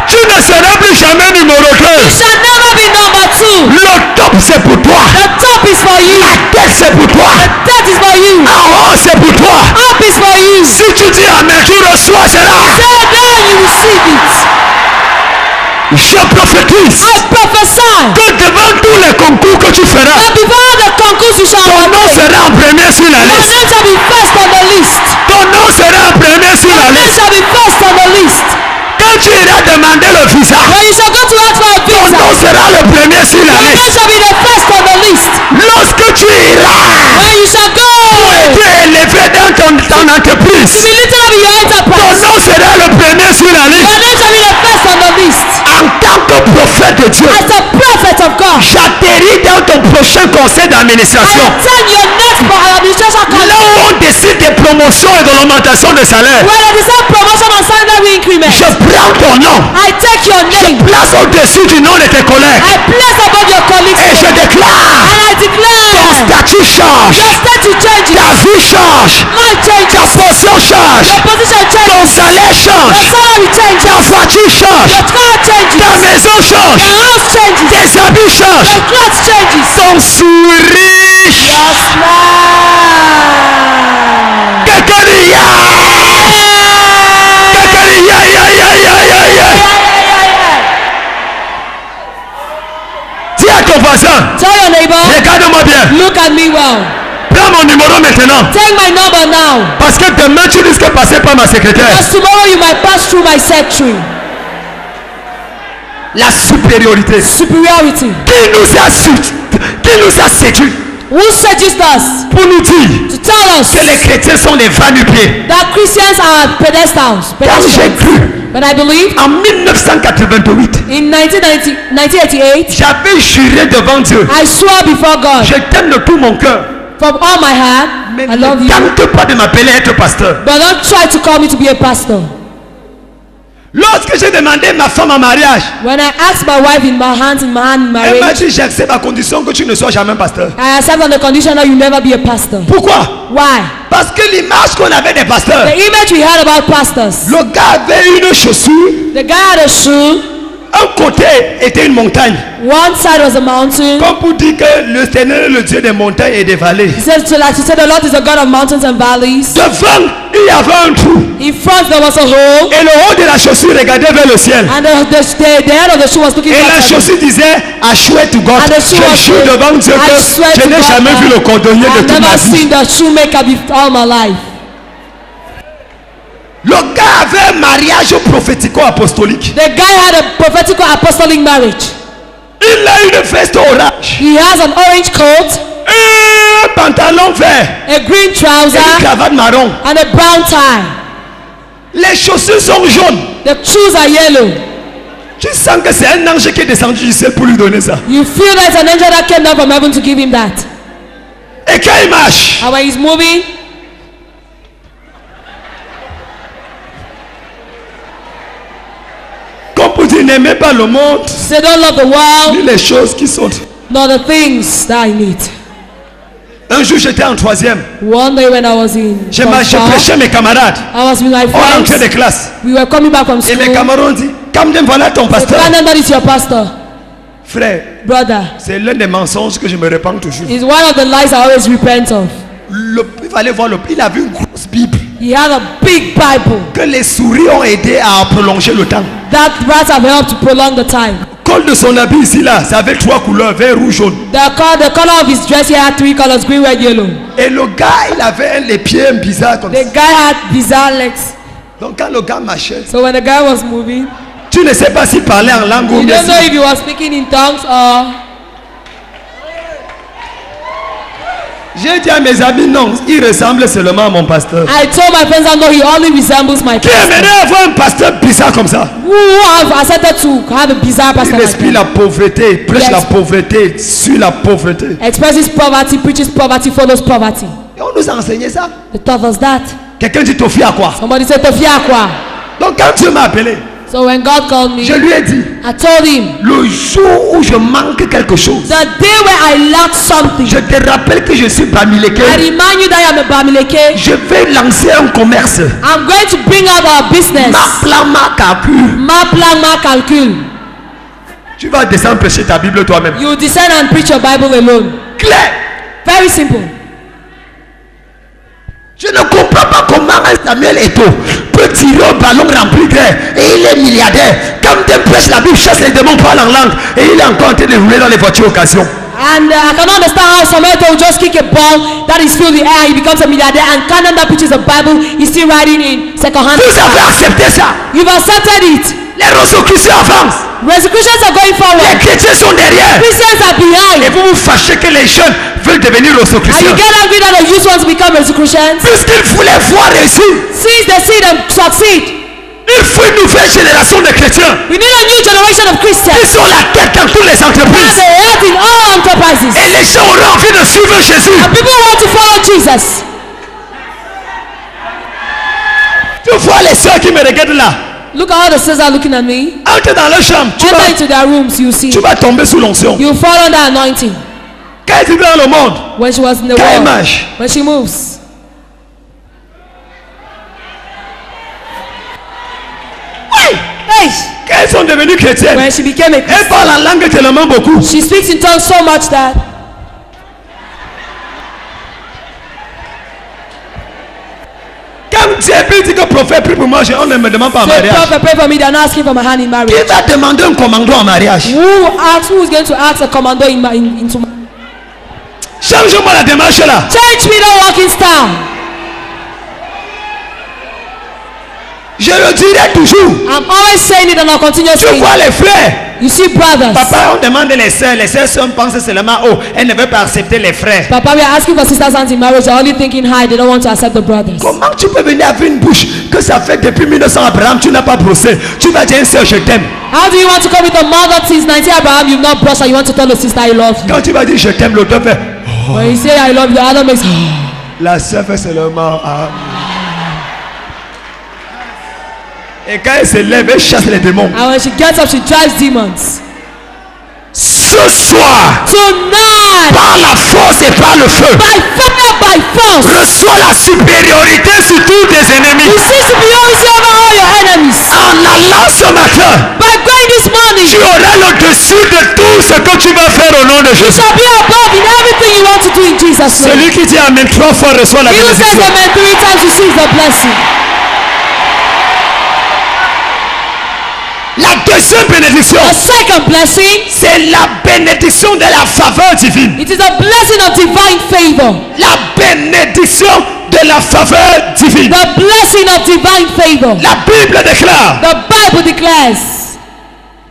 Tu ne seras plus jamais numéro 2. You shall never be number 2. Le top c'est pour toi. The top is for you. La tête c'est pour toi. That is for you. En haut c'est pour toi. Up is for you. Si tu dis amen, tu reçois cela. Say then you receive it. Je prophétise I prophesy que devant tous les concours que tu feras, that before the concours you shall ton nom obtain, sera en premier sur la your liste. name shall be first on the list. Ton nom sera en premier sur Your la name liste. shall be first on the list. Quand tu iras demander le visa, When you shall go to ask for a ton visa, nom sera le premier sur la your name liste. shall be the first on the list. Lorsque tu iras, When you shall go tu es élevé dans ton to entreprise, be lifted up in your ton enterprise, nom sera le premier sur la your liste. name shall be the first on the list. En tant que prophète de Dieu, As a prophet of God, j'atterris dans ton prochain conseil I d'administration. attend your next administration Là conference où on décide des promotions et de l'augmentation de salaire, where they decide promotion and salary increment. je prends ton nom, I take your name, place au-dessus du nom de tes collègues I place above your colleagues, et je déclare, and I ton declare statut change, your statue changes, ta vie change, life ta changes, position change, your position ton changes, salaire your change, salary ta changes, voiture change, your car ta changes, maison change, your house changes, tes habits changent, your clothes changes. ton sourire. Your smile. Quelqu'un dit ya! Quelqu'un dit ya, ya, ya, ya, ya, ya. Dis à ton voisin, Tell your neighbor, regarde-moi bien, look at me well. prends mon numéro maintenant. Take my number now. Parce que demain tu risques de passer par ma secrétaire. Because tomorrow you might pass through my secretary. La supériorité. Superiority. Qui nous a séduit Who seduced us pour nous dire to tell us que les chrétiens sont des va-nu-pieds. that Christians are pedestals? Quand j'ai cru But I believe en 1988, in 1988, j'avais juré devant Dieu, I swore before God, je t'aime de tout mon cœur, from all my heart, mais I love ne you. tente pas de m'appeler à être pasteur. But don't try to call me to be a pastor. Lorsque j'ai demandé ma femme en mariage, When I asked my wife in my hand in elle m'a marriage, dit j'accepte à condition que tu ne sois jamais pasteur. I accept on the condition that you never be a pastor. Pourquoi? Why? Parce que l'image qu'on avait des pasteurs, The image we had about pastors. le gars avait une chaussure, The guy had a shoe, Un côté était une montagne. One side was a mountain. Comme pour dire que le Seigneur est le Dieu des montagnes et des vallées. He said, so like he said, the Lord is a God of mountains and valleys. Devant, il y avait un trou. In front there was a hole. Et le haut de la chaussure regardait vers le ciel. And the head of the shoe was looking Et la towards heaven. chaussure disait, I swear to God, And the shoe was je jure saying, devant Dieu I que swear je to n'ai God jamais vu le cordonnier de I've toute ma never vie. seen the shoemaker all my life. Le gars avait un mariage prophético-apostolique. The guy had a prophetical apostolic marriage. Il a une veste orange. He has an orange coat, Un pantalon vert. a green Et trouser, une cravate marron. and a brown tie. Les chaussures sont jaunes. The shoes are yellow. Tu sens que c'est un ange qui est descendu du ciel pour lui donner ça. You feel there's an angel that came down from heaven to give him that. Et quand il marche, And when he's moving, comme pour dire, n'aimez pas le monde, say don't love the world, ni les choses qui sont. nor the things that I need. Un jour, j'étais en troisième. One day when I was in Je Form four, prêchais mes camarades. I was with my On rentrait de friends. classe. We were coming back from Et mes school. camarades ont dit, Camden, voilà ton pasteur. Brandon, that is your pastor. Frère, Brother, c'est l'un des mensonges que je me répands toujours. it's one of the lies I always repent of. Il fallait voir il avait une grosse Bible He had a big Bible que les souris ont aidé à prolonger le temps. that rats have helped to prolong the time. Le col de son habit ici là, ça avait 3 couleurs, vert, rouge, jaune. The color of his dress here had 3 colors: green, red, yellow. Et le gars, il avait les pieds bizarres comme ça. The guy had bizarre legs. Donc quand le gars marchait, So when the guy was moving, tu ne sais pas s'il parlait en langue ou you bien don't know if he was speaking in tongues or. J'ai dit à mes amis, non, il ressemble seulement à mon pasteur. I told my friends that no, he only resembles my Qui pastor. aimerait avoir un pasteur bizarre comme ça? Who have accepted to have a bizarre Il pastor like respire that? la pauvreté, il prêche Yes. la pauvreté, suit la pauvreté. Expresses poverty, preaches poverty, follows poverty. Et on nous a enseigné ça. They taught us that. Quelqu'un dit Tofi à quoi? Somebody said, Tofia quoi? Donc quand Dieu m'a appelé, So when God called me, je lui ai dit, I told him, le jour où je manque quelque chose, the day where I lack something, je te rappelle que je suis I Bamileke. remind you that I am a Bamileke. Je vais lancer un commerce. I'm going to bring out our business. Ma plan, ma calcul. Ma plan, ma calcul. Tu vas descendre prêcher ta Bible toi-même. You descend and preach your Bible alone. Claire. Very simple. Je ne comprends pas comment un Samuel Eto'o peut tirer un ballon rempli d'air et il est milliardaire. Quand il prêche la Bible, chasse les démons, parle en langue et il est encore en train de rouler dans les voitures occasion. And I cannot understand how Samuel will just kick a ball that is filled with air, he becomes a milliardaire, and Canaan that preaches the Bible is still riding in second-hand. Vous avez accepté ça. You've accepted it. Les Rosicruciens avancent. Rosicrucians are going Les forward. chrétiens sont derrière. Christians are Et behind. vous vous fâchez que les jeunes veulent devenir And Rosicruciens. you get angry that the youth want to become Rosicrucians. Puisqu'ils voulaient voir réussir, Since they see them succeed, il faut une nouvelle génération de chrétiens. we need a new generation of Ils Christians. sont la tête dans toutes les Have entreprises. the head in all enterprises. Et les gens auront envie de suivre Jésus. And people want to follow Jesus. Tu vois les soeurs qui me regardent là. Look at how the sisters are looking at me. Entre dans leur chambre. Enter into their rooms, you see. Tu vas tomber sous l'onction. You fall under anointing. Quand elle vit dans le monde, When she was in the quand elle world, marche, when she moves. Hey, quand elles sont devenues chrétiennes, when she became a elles Christian, parlent en langue tellement beaucoup. she speaks in tongues so much that Quand Dieu dit que le prophète prie pour moi, on ne me demande pas en say, mariage. prophet, pray for me. They're not asking for my hand in Qui marriage. va demander un commando en mariage? Who is going to ask a commando into my... Change-moi la démarche là. Change me, don't walk in style. Je le dirai toujours. I'm always saying it and I'll continue Tu saying vois it. les frères. You see brothers. Papa, on demande les sœurs pensent seulement, oh, elles ne veulent pas accepter les frères. Papa, we are asking for sisters' hands in marriage. They're only thinking high. They don't want to accept the brothers. Comment tu peux venir avec une bouche que ça fait depuis 1900 Abraham, tu n'as pas brossé. Tu vas dire, sœur, je t'aime. How do you want to come with a mother since 90 Abraham? You've not brushed and you want to tell the sister I love you. Quand tu vas dire, je t'aime, l'autre fait, When you say I love you, the other makes... la sœur fait seulement, ah. Et quand elle se lève, elle chasse les démons. And when she gets up, she drives demons. Ce soir, Tonight, par la force et par le feu, by fire, by force, reçois la supériorité sur tous tes ennemis. you see superiority over all your enemies. En allant ce matin, By going this morning, Tu auras le dessus de tout ce que tu vas faire au nom de You Jésus. shall be above in everything you want to do in Jesus' name. Celui qui dit Amen 3 fois reçoit la He who says bénédiction. amen 3 times receives the blessing. La deuxième bénédiction, The second blessing, c'est la bénédiction de la faveur divine. it is a blessing of divine favor. La bénédiction de la faveur divine. The blessing of divine favor. La Bible déclare, The Bible declares,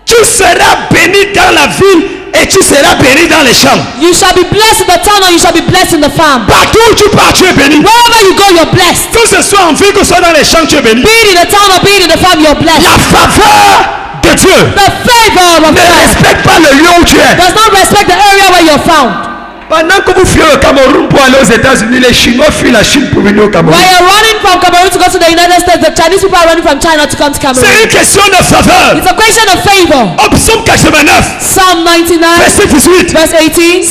tu seras béni dans la ville et tu seras béni dans les champs. you shall be blessed in the town and you shall be blessed in the farm. Partout où tu pars, tu es béni. Wherever you go, you're blessed. Que ce soit en ville, que ce soit dans les champs, tu es béni. Be it in the town or be it in the farm, you're blessed. La faveur de Dieu The favor of ne God respecte pas le lieu où tu es. does not respect the area where you're found. Pendant que vous fuyez au Cameroun pour aller aux États-Unis, les Chinois fuient la Chine pour venir au Cameroun. While you're running from Cameroon to go to the United States, the Chinese people are running from China to come to C'est Cameroon. une question de faveur. It's a question of favor. Au psaume 89, Psalm 99, verset 18. verse 18.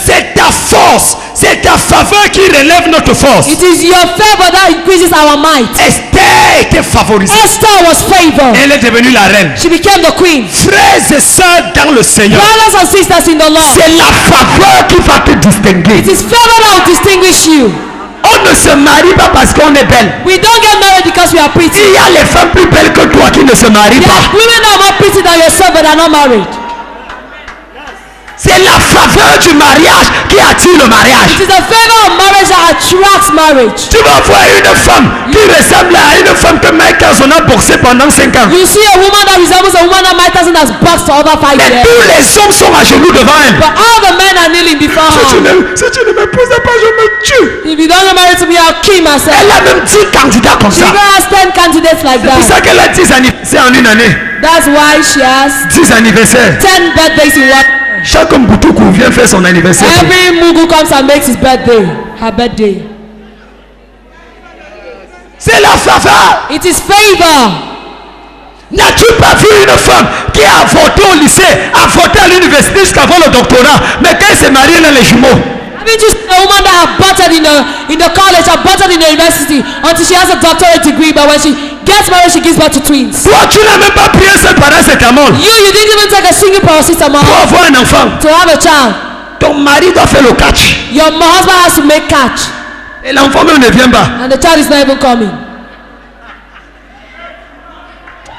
C'est ta force, c'est ta faveur qui relève notre force. It is your favor that increases our might. Esther était favorisée. Esther was favored. Elle est devenue la reine. She became the queen. Frères et sœurs dans le Seigneur, Brothers and sisters in the Lord, c'est la faveur qui va te distinguer. it is favor that will distinguish you. On ne se marie pas parce qu'on est belle. We don't get married because we are pretty. Il y a les femmes plus belles que toi qui ne se marient There are pas. women that are more pretty than yourself but are not married. C'est la faveur du mariage qui attire le mariage. It is the favor of marriage that attracts marriage. Tu vas voir une femme qui ressemble à une femme que Mike Tyson a boxé pendant 5 ans. You see a woman that resembles a woman that Mike Tyson has boxed for over 5 Mais years. tous les hommes sont à genoux devant elle. But all the men are kneeling before Si her. tu ne m'épouses pas, je me tue. If you don't get married to me, I'll kill myself. Elle a même 10 candidats comme She ça. even has 10 candidates like C'est pour that. ça qu'elle a 10 anniversaires en une année. That's why she has 10 anniversaires. 10 birthdays in one. Chaque Mboutoukou vient faire son anniversaire. Every Mugu comes and makes his birthday, her birthday. C'est la faveur. It is favor. N'as-tu pas vu une femme qui a avorté au lycée, avorté à l'université jusqu'avant le doctorat, mais quand elle s'est mariée, elle a les jumeaux? Haven't you seen a woman that aborted in the college, aborted in the university until she has a doctorate degree, but when she gets married, she gives birth to twins? Toi, tu n'as même pas pris un seul paracétamol You didn't even take a single paracetamol pour avoir un enfant. to have a child. Ton mari doit faire le catch. Your husband has to make catch, Et l'enfant même ne vient pas. and the child is not even coming.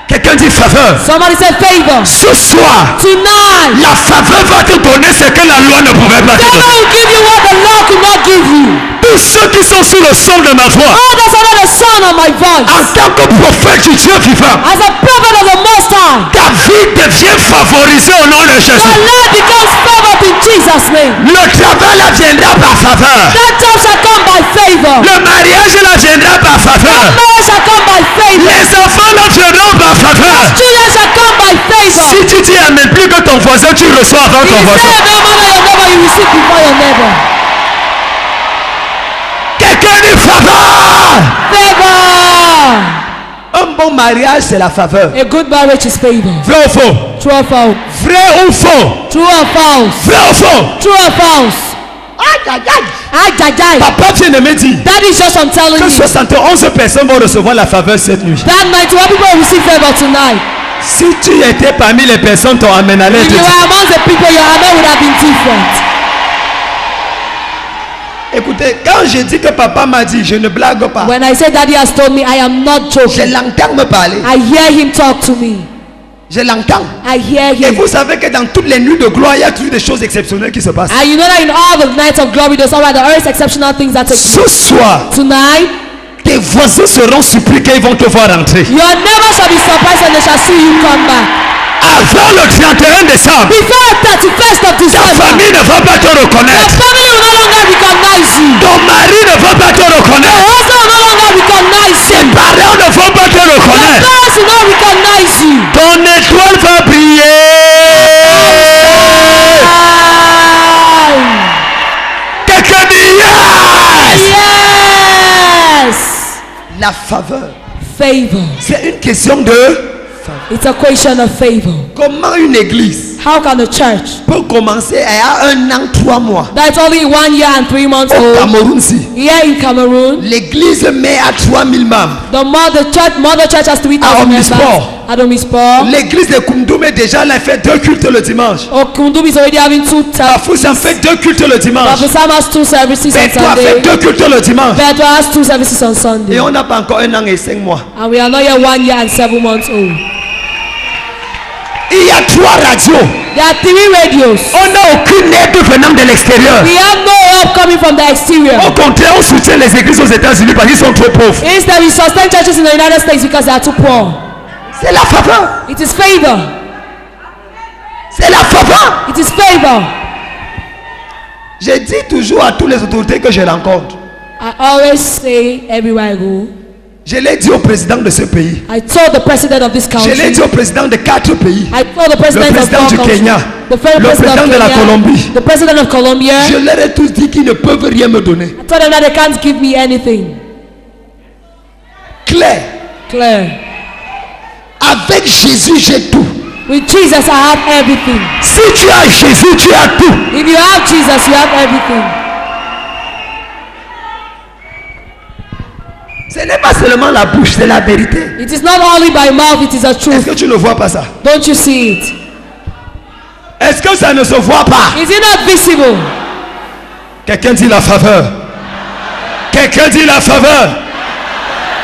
Quelqu'un dit faveur. Somebody said favor. Ce soir, Tonight, la faveur va te donner ce que la loi ne pouvait pas te favor donner. will give you what the law could not give you. Tous ceux qui sont sous le son de ma voix, All those under the sound of my voice, en tant que prophète du Dieu vivant, as a prophet of the Most High, ta vie devient favorisée au nom de your Jésus. life becomes favored in Jesus' name. Le travail là viendra par faveur. That job shall come by favor. Le mariage là viendra par faveur. Marriage shall come by favor. Les enfants là viendront par faveur. Children shall come by favor. Si tu dis amen plus que ton voisin, tu reçois avant If ton you voisin. say amen more than your neighbor, you receive before your neighbor. Quelqu'un dit faveur. Favor. Un bon mariage, c'est la faveur. A good marriage is favor. Vrai ou faux? True or false? Vrai ou faux? True or false? Vrai ou faux? True or false? Ajajaj. Papa vient de me dire That is just I'm telling que you. 71 personnes vont recevoir la faveur cette nuit. That 91 people will receive favor tonight. Si tu étais parmi les personnes, ton amen allait If te you dire. were among the people, your amen would have been different. Écoutez, quand je dis que papa m'a dit, je ne blague pas. When I say Daddy has told me, I am not Je joking. l'entends me parler. I hear him talk to me. Je l'entends. I hear Et him. vous savez que dans toutes les nuits de gloire, il y a toujours des choses exceptionnelles qui se passent. And you know that in all the nights of glory, there's always the earth exceptional things that take place. Ce soir, Tonight, tes voisins seront surpris qu'ils vont te voir entrer. your neighbor shall be surprised when they shall see you come back. Avant le 31 décembre, Before 31st of ta December, famille ne va pas te your reconnaître. family will no longer recognize you. Ton mari ne va pas te Your reconnaître. husband will no longer recognize you. Tes parents ne vont pas te Your reconnaître. parents will not recognize you. Ton étoile va briller. Quelqu'un dit yes. Yes. La faveur, Favor. c'est une question de It's a question of favor. comment une église How can the church peut commencer à 1 an 3 mois that's only 1 year and 3 months au old Cameroun si here in Cameroon? l'église met à 3000 membres. The mother church has 3,000 members. At Omispor. L'église de Koundoum est déjà là, fait 2 cultes le dimanche. Oh, Koundoum is already having 2 services. Bafoussam fait 2 cultes le dimanche. Bafoussam has 2 services on Bétois Sunday. fait 2 cultes le dimanche. Bétois has 2 services on Sunday. Et on n'a pas encore 1 an et 5 mois. And we are not yet 1 year and 7 months old. Il y a 3 radios. There are 3 radios. On n'a aucune aide venant de l'extérieur. We have no help coming from the exterior. Au contraire, on soutient les églises aux États-Unis parce qu'ils sont trop pauvres. Instead, we sustain churches in the United States because they are too poor. C'est la faveur. It is favor. C'est la faveur. It is favor. Je dis toujours à toutes les autorités que je rencontre. I always say everywhere I go. Je l'ai dit au président de ce pays. I told the president of this country. Je l'ai dit au président de 4 pays. I told the president Le président of du 4 Kenya. the Le président de la Colombie. The president of Colombia. Je leur ai tous dit qu'ils ne peuvent rien me donner. I told them that they can't give me anything. Claire. Claire. Avec Jésus, j'ai tout. With Jesus, I have everything. Si tu as Jésus, tu as tout. If you have Jesus, you have everything. Ce n'est pas seulement la bouche, c'est la vérité. It is not only by mouth, it is the Est-ce truth. que tu ne vois pas ça? Don't you see it? Est-ce que ça ne se voit pas? Is it not visible? Quelqu'un dit la faveur. Quelqu'un dit la faveur.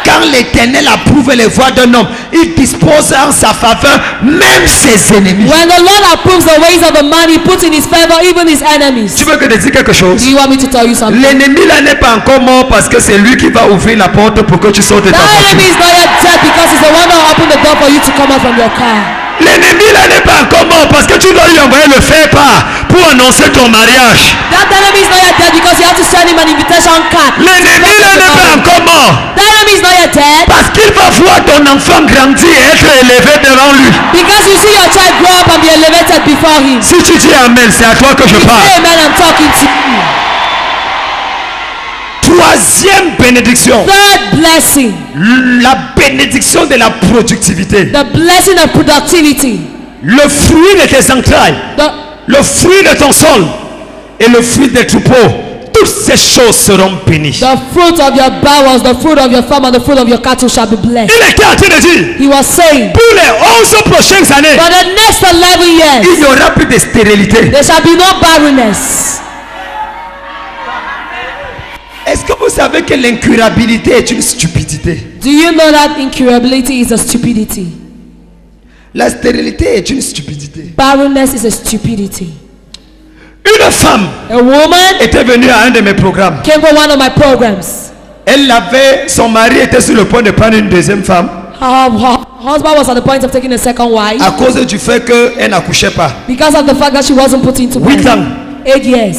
Quand l'Éternel approuve les voies d'un homme, il dispose en sa faveur même ses ennemis. When the Lord approves the ways of a man, he puts in his favor even his enemies. Tu veux que je te dise quelque chose? Do you want me to tell you something? L'ennemi là n'est pas encore mort parce que c'est lui qui va ouvrir la porte pour que tu sortes de ta That enemy voiture. is not yet dead because he's the one that opened the door for you to come out from your car. L'ennemi là n'est pas encore mort parce que tu dois lui envoyer le faire-part pour annoncer ton mariage. That enemy is not yet dead because you have to send him an invitation card. L'ennemi là n'est pas encore mort That enemy is not yet dead parce qu'il va voir ton enfant grandir et être élevé devant lui. because you see your child grow up and be elevated before him. Si tu dis amen, c'est à toi que je parle. Amen, I'm talking to you. Troisième bénédiction, Third blessing, la bénédiction de la productivité. the blessing of productivity. Le fruit de tes entrailles, The, le fruit de ton sol et le fruit des troupeaux, toutes ces choses seront bénies. the fruit of your bowels, the fruit of your farm, and the fruit of your cattle shall be blessed. Il était en train de dire, He was saying, pour les 11 prochaines années, for the next 11 years, il n'y aura plus de stérilité. there shall be no barrenness. Est-ce que vous savez que l'incurabilité est une stupidité? Do you know that incurability is a stupidity? La stérilité est une stupidité. Barrenness is a stupidity. Une femme A woman était venue à un de mes programmes. came for one of my programs. Son mari était sur le point de prendre une deuxième femme Her husband was at the point of taking a second wife à cause du fait qu'elle n'accouchait pas. because of the fact that she wasn't put into 8 ans. 8 years.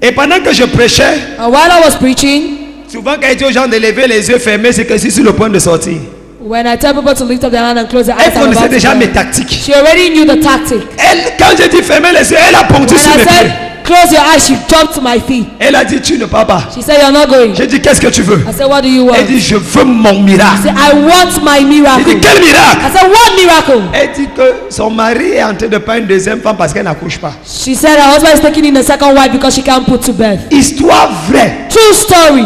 Et pendant que je prêchais, And while I was preaching, souvent quand il dit aux gens de lever les yeux fermés, c'est que je suis sur le point de sortir. when I tell people to lift up their hand and close their eyes, Elle I'm connaissait about to déjà go. mes tactiques. She already knew the tactic. Elle, quand j'ai dit fermer les yeux, elle a pondu When sur I mes pieds. said, close your eyes, she jumped to my feet. Elle a dit, tu ne pars pas. She said, you're not going. J'ai dit, qu'est-ce que tu veux? I said, what do you want? Elle dit, je veux mon miracle. She said, I want my J'ai dit, miracle. quel miracle? I said, what miracle? Elle dit que son mari est en train de prendre une deuxième femme parce qu'elle n'accouche pas. She said her husband is taking in a second wife because she can't put to birth. Histoire vraie. True story.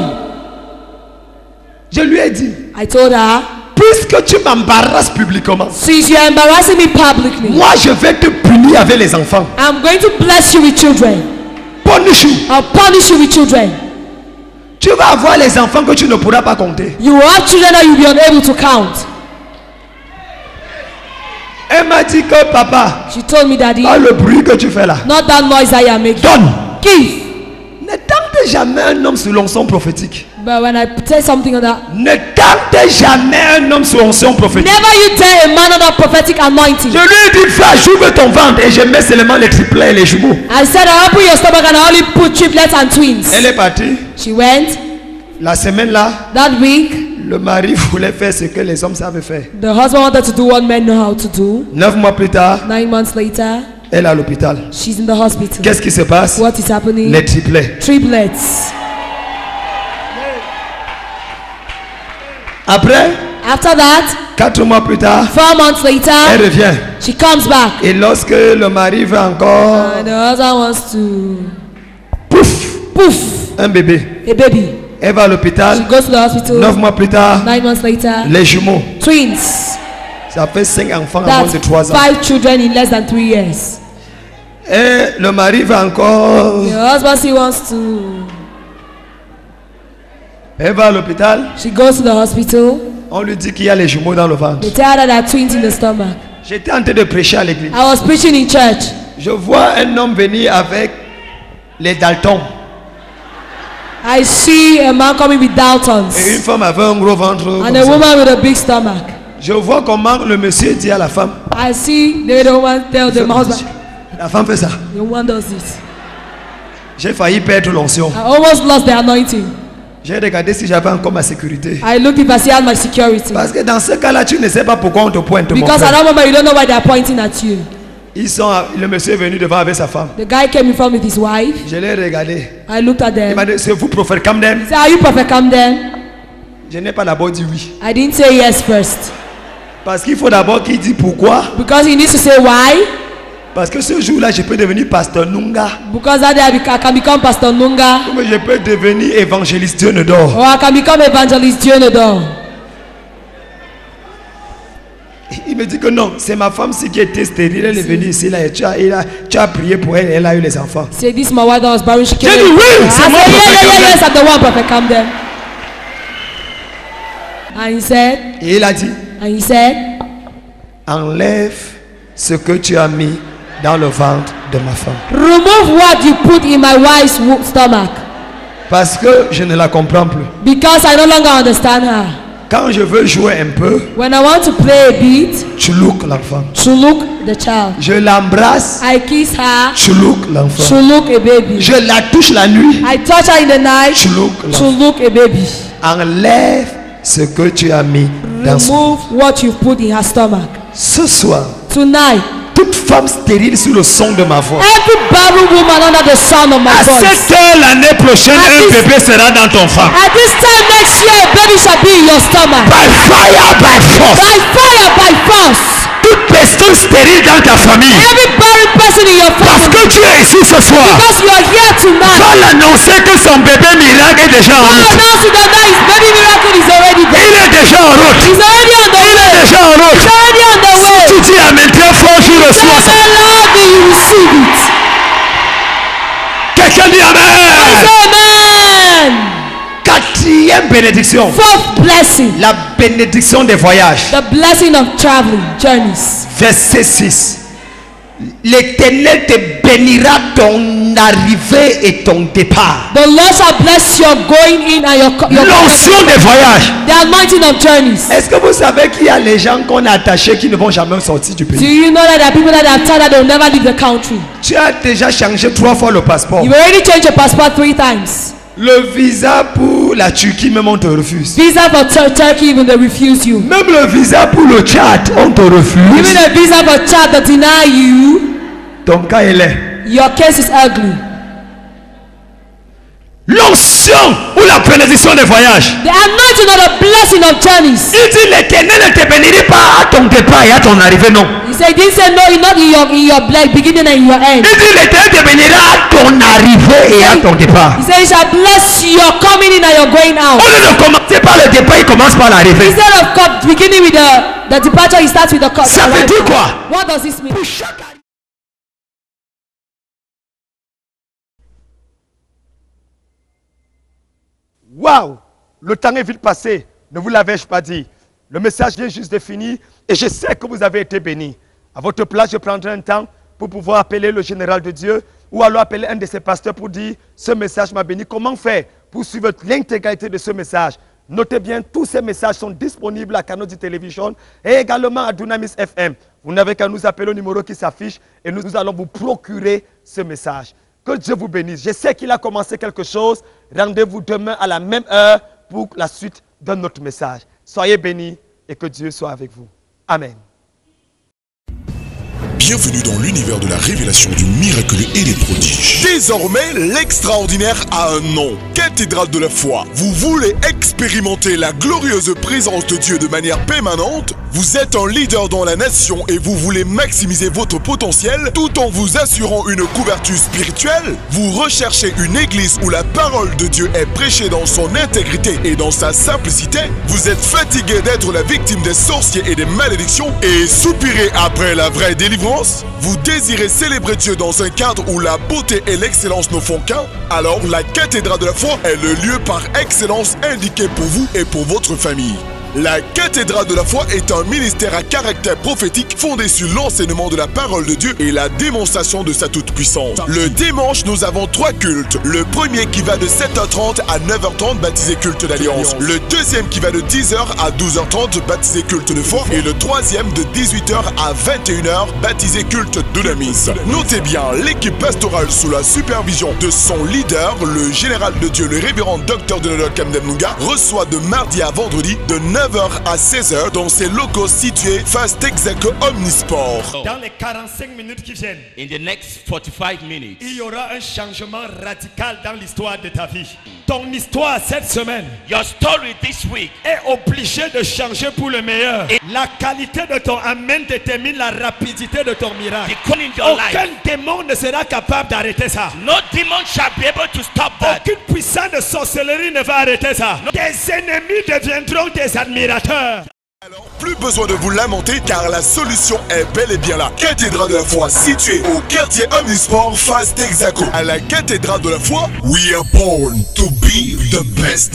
Je lui ai dit, I told her, puisque tu m'embarrasses publiquement, since you're embarrassing me publicly, moi je vais te punir avec les enfants. I'm going to bless you with children. Punish you. I'll punish you with children. Tu vas avoir les enfants que tu ne pourras pas compter. You will have children that you'll be unable to count. Elle m'a dit que papa, She told me, Daddy, pas le bruit que tu fais là. not that noise that you're making. Donne. Give. Ne tente jamais un homme sous l'onction prophétique. But when I say something on that, Ne tente jamais un homme sous l'onction prophétique. never you tell a man under prophetic anointing. Je lui ai dit, frère, j'ouvre ton ventre et je mets seulement les triplets et les jumeaux. I said, I open your stomach and I only put triplets and twins. Elle est partie. She went. La semaine là, That week, le mari voulait faire ce que les hommes savent faire. the husband wanted to do what men know how to do. 9 mois plus tard, 9 months later, elle est à l'hôpital. she's in the hospital. Qu'est-ce qui se passe? What is happening? Les triplets. Triplets. Après, After that, 4 mois plus tard, 4 months elle later, revient. she comes back. Et lorsque le mari veut encore, And the husband wants to pouf, poof, un bébé. a baby. Elle va à l'hôpital. She goes to the hospital. 9 mois plus tard, 9 months later, les jumeaux. twins. Ça fait 5 enfants à moins That's de 3 ans. 5 children in less than 3 years. Et le mari veut encore. The husband still wants to. Elle va à l'hôpital. She goes to the hospital. On lui dit qu'il y a les jumeaux dans le ventre. They tell her that there are twins in the stomach. J'étais en train de prêcher à l'église. I was preaching in church. Je vois un homme venir avec les Daltons. I see a man coming with Et Daltons une femme avait un gros ventre. and comme a ça. woman with a big stomach. Je vois comment le monsieur dit à la femme. I see the woman tell the husband, La femme fait ça. the woman does this. J'ai failli perdre l'onction. I almost lost the anointing. J'ai regardé si j'avais encore ma sécurité. I looked if I still had my security. Parce que dans ce cas-là, tu ne sais pas pourquoi on te pointe. Mon Because at frère. that moment you don't know why they are pointing at you. Le monsieur est venu devant avec sa femme. The guy came in front with his wife. Je l'ai regardé. I looked at Il them. m'a dit, c'est vous, prophète Camden? He said, are you Prophet Camden? Je n'ai pas d'abord dit oui. I didn't say yes first. Parce qu'il faut d'abord qu'il dise pourquoi. Because he needs to say why. Parce que ce jour-là, je peux devenir pasteur Nunga. Because that day I can become Pastor Nunga. Comme je peux devenir évangéliste Dieu ne dort. Or I can become Evangelist Dionador. Il me dit que non, c'est ma femme qui était stérile. Elle est venue ici, là, et tu as prié pour elle, elle a eu les enfants. Say this is my wife that was barren. She came. J'ai dit oui, I c'est said, moi, Prophet Camden. yes, I'm the one, Prophet Camden. And he said, Et il a dit, enlève ce que tu as mis dans le ventre de ma femme. remove what you put in my wife's stomach. Parce que je ne la comprends plus. Because I no longer understand her. Quand je veux jouer un peu, When I want to play a beat, tu look l'enfant. to look the child. Je l'embrasse, I kiss her, tu look l'enfant. to look a baby. Je la touche la nuit, I touch her in the night, tu look to l'enfant. look a baby. Enlève ce que tu as mis dans son. Remove what you put in her stomach. Ce soir, Tonight, toute femme stérile sous le son de ma voix. every barren woman under the sound of my À voice. cette heure l'année prochaine, un bébé sera dans ton ventre. At this time next year, a baby shall be in your stomach. By fire, by force. By fire, by force. Toute personne stérile dans ta famille. Every barren person in your Parce family. que tu es ici ce soir. Because you are here tonight. Va l'annoncer que son bébé miracle est déjà en God route. announces that now his baby miracle is already Il there. est déjà en route. He's already on the Il est way. déjà en route. He's already on the way. Tu dis amen très fort, je reçois ça. Say loudly, you receive it. Quelqu'un dit amen. Say amen. Quatrième bénédiction. Fourth blessing. La bénédiction des voyages. The blessing of traveling, journeys. Verset 6. L'Éternel te bénira ton arrivée et ton départ. The Lord shall bless your going in and your L'onction des voyages. the anointing of journeys. Est-ce que vous savez qu'il y a les gens qu'on a attachés qui ne vont jamais sortir du Do pays? you know that there are people that are tired that they'll never leave the country? Tu as déjà changé 3 fois le passeport. You've already changed your passport 3 times. Le visa pour la Turquie, même on te refuse. Visa for Turkey, even they refuse you. Même le visa pour le Tchad, on te refuse. Even a visa for Chad that deny you, Ton cas est laid. your case is ugly. L'onction ou la bénédiction des voyages. The anointing of the blessing of journeys. Il dit l'Éternel ne te bénira pas à ton départ et à ton arrivée, non. He said, he didn't say no, not in your beginning and your end. Il dit l'Éternel te bénira à ton arrivée et à ton départ. He said, he shall bless your coming in and your going out. Au lieu de commencer par le départ, il commence par l'arrivée. Instead of beginning with the departure, he starts with the Ça veut dire quoi? What does this mean? Waouh! Le temps est vite passé. Ne vous l'avais-je pas dit? Le message vient juste de finir et je sais que vous avez été bénis. À votre place, je prendrai un temps pour pouvoir appeler le général de Dieu ou alors appeler un de ses pasteurs pour dire ce message m'a béni. Comment faire pour suivre l'intégralité de ce message? Notez bien, tous ces messages sont disponibles à Canody Television et également à Dunamis FM. Vous n'avez qu'à nous appeler au numéro qui s'affiche et nous allons vous procurer ce message. Que Dieu vous bénisse. Je sais qu'il a commencé quelque chose. Rendez-vous demain à la même heure pour la suite de notre message. Soyez bénis et que Dieu soit avec vous. Amen. Bienvenue dans l'univers de la révélation du miraculeux et des prodiges. Désormais, l'extraordinaire a un nom. Cathédrale de la foi. Vous voulez expérimenter la glorieuse présence de Dieu de manière permanente? Vous êtes un leader dans la nation et vous voulez maximiser votre potentiel tout en vous assurant une couverture spirituelle? Vous recherchez une église où la parole de Dieu est prêchée dans son intégrité et dans sa simplicité? Vous êtes fatigué d'être la victime des sorciers et des malédictions et soupirez après la vraie délivrance? Vous désirez célébrer Dieu dans un cadre où la beauté et l'excellence ne font qu'un? Alors la cathédrale de la foi est le lieu par excellence indiqué pour vous et pour votre famille. La cathédrale de la foi est un ministère à caractère prophétique fondé sur l'enseignement de la parole de Dieu et la démonstration de sa toute-puissance. Le dimanche, nous avons 3 cultes. Le premier qui va de 7h30 à 9h30, baptisé culte d'alliance. Le deuxième qui va de 10h à 12h30, baptisé culte de foi. Et le troisième de 18h à 21h, baptisé culte de la mise. Notez bien, l'équipe pastorale sous la supervision de son leader, le général de Dieu, le révérend docteur de Kamdem Nunga, reçoit de mardi à vendredi de 9h à 16h dans ses locaux situés face Texaco Omnisport. Dans les 45 minutes qui viennent, In the next 45 minutes, il y aura un changement radical dans l'histoire de ta vie. Ton histoire cette semaine your story this week est obligée de changer pour le meilleur. La qualité de ton amen détermine la rapidité de ton miracle. in your life. Aucun démon ne sera capable d'arrêter ça. No demon shall be able to stop that. Aucune puissance de sorcellerie ne va arrêter ça. Tes ennemis deviendront tes admirateurs. Alors, plus besoin de vous lamenter car la solution est bel et bien là. Cathédrale de la foi située au quartier Omnisport face Texaco. À la cathédrale de la foi, we are born to be the best.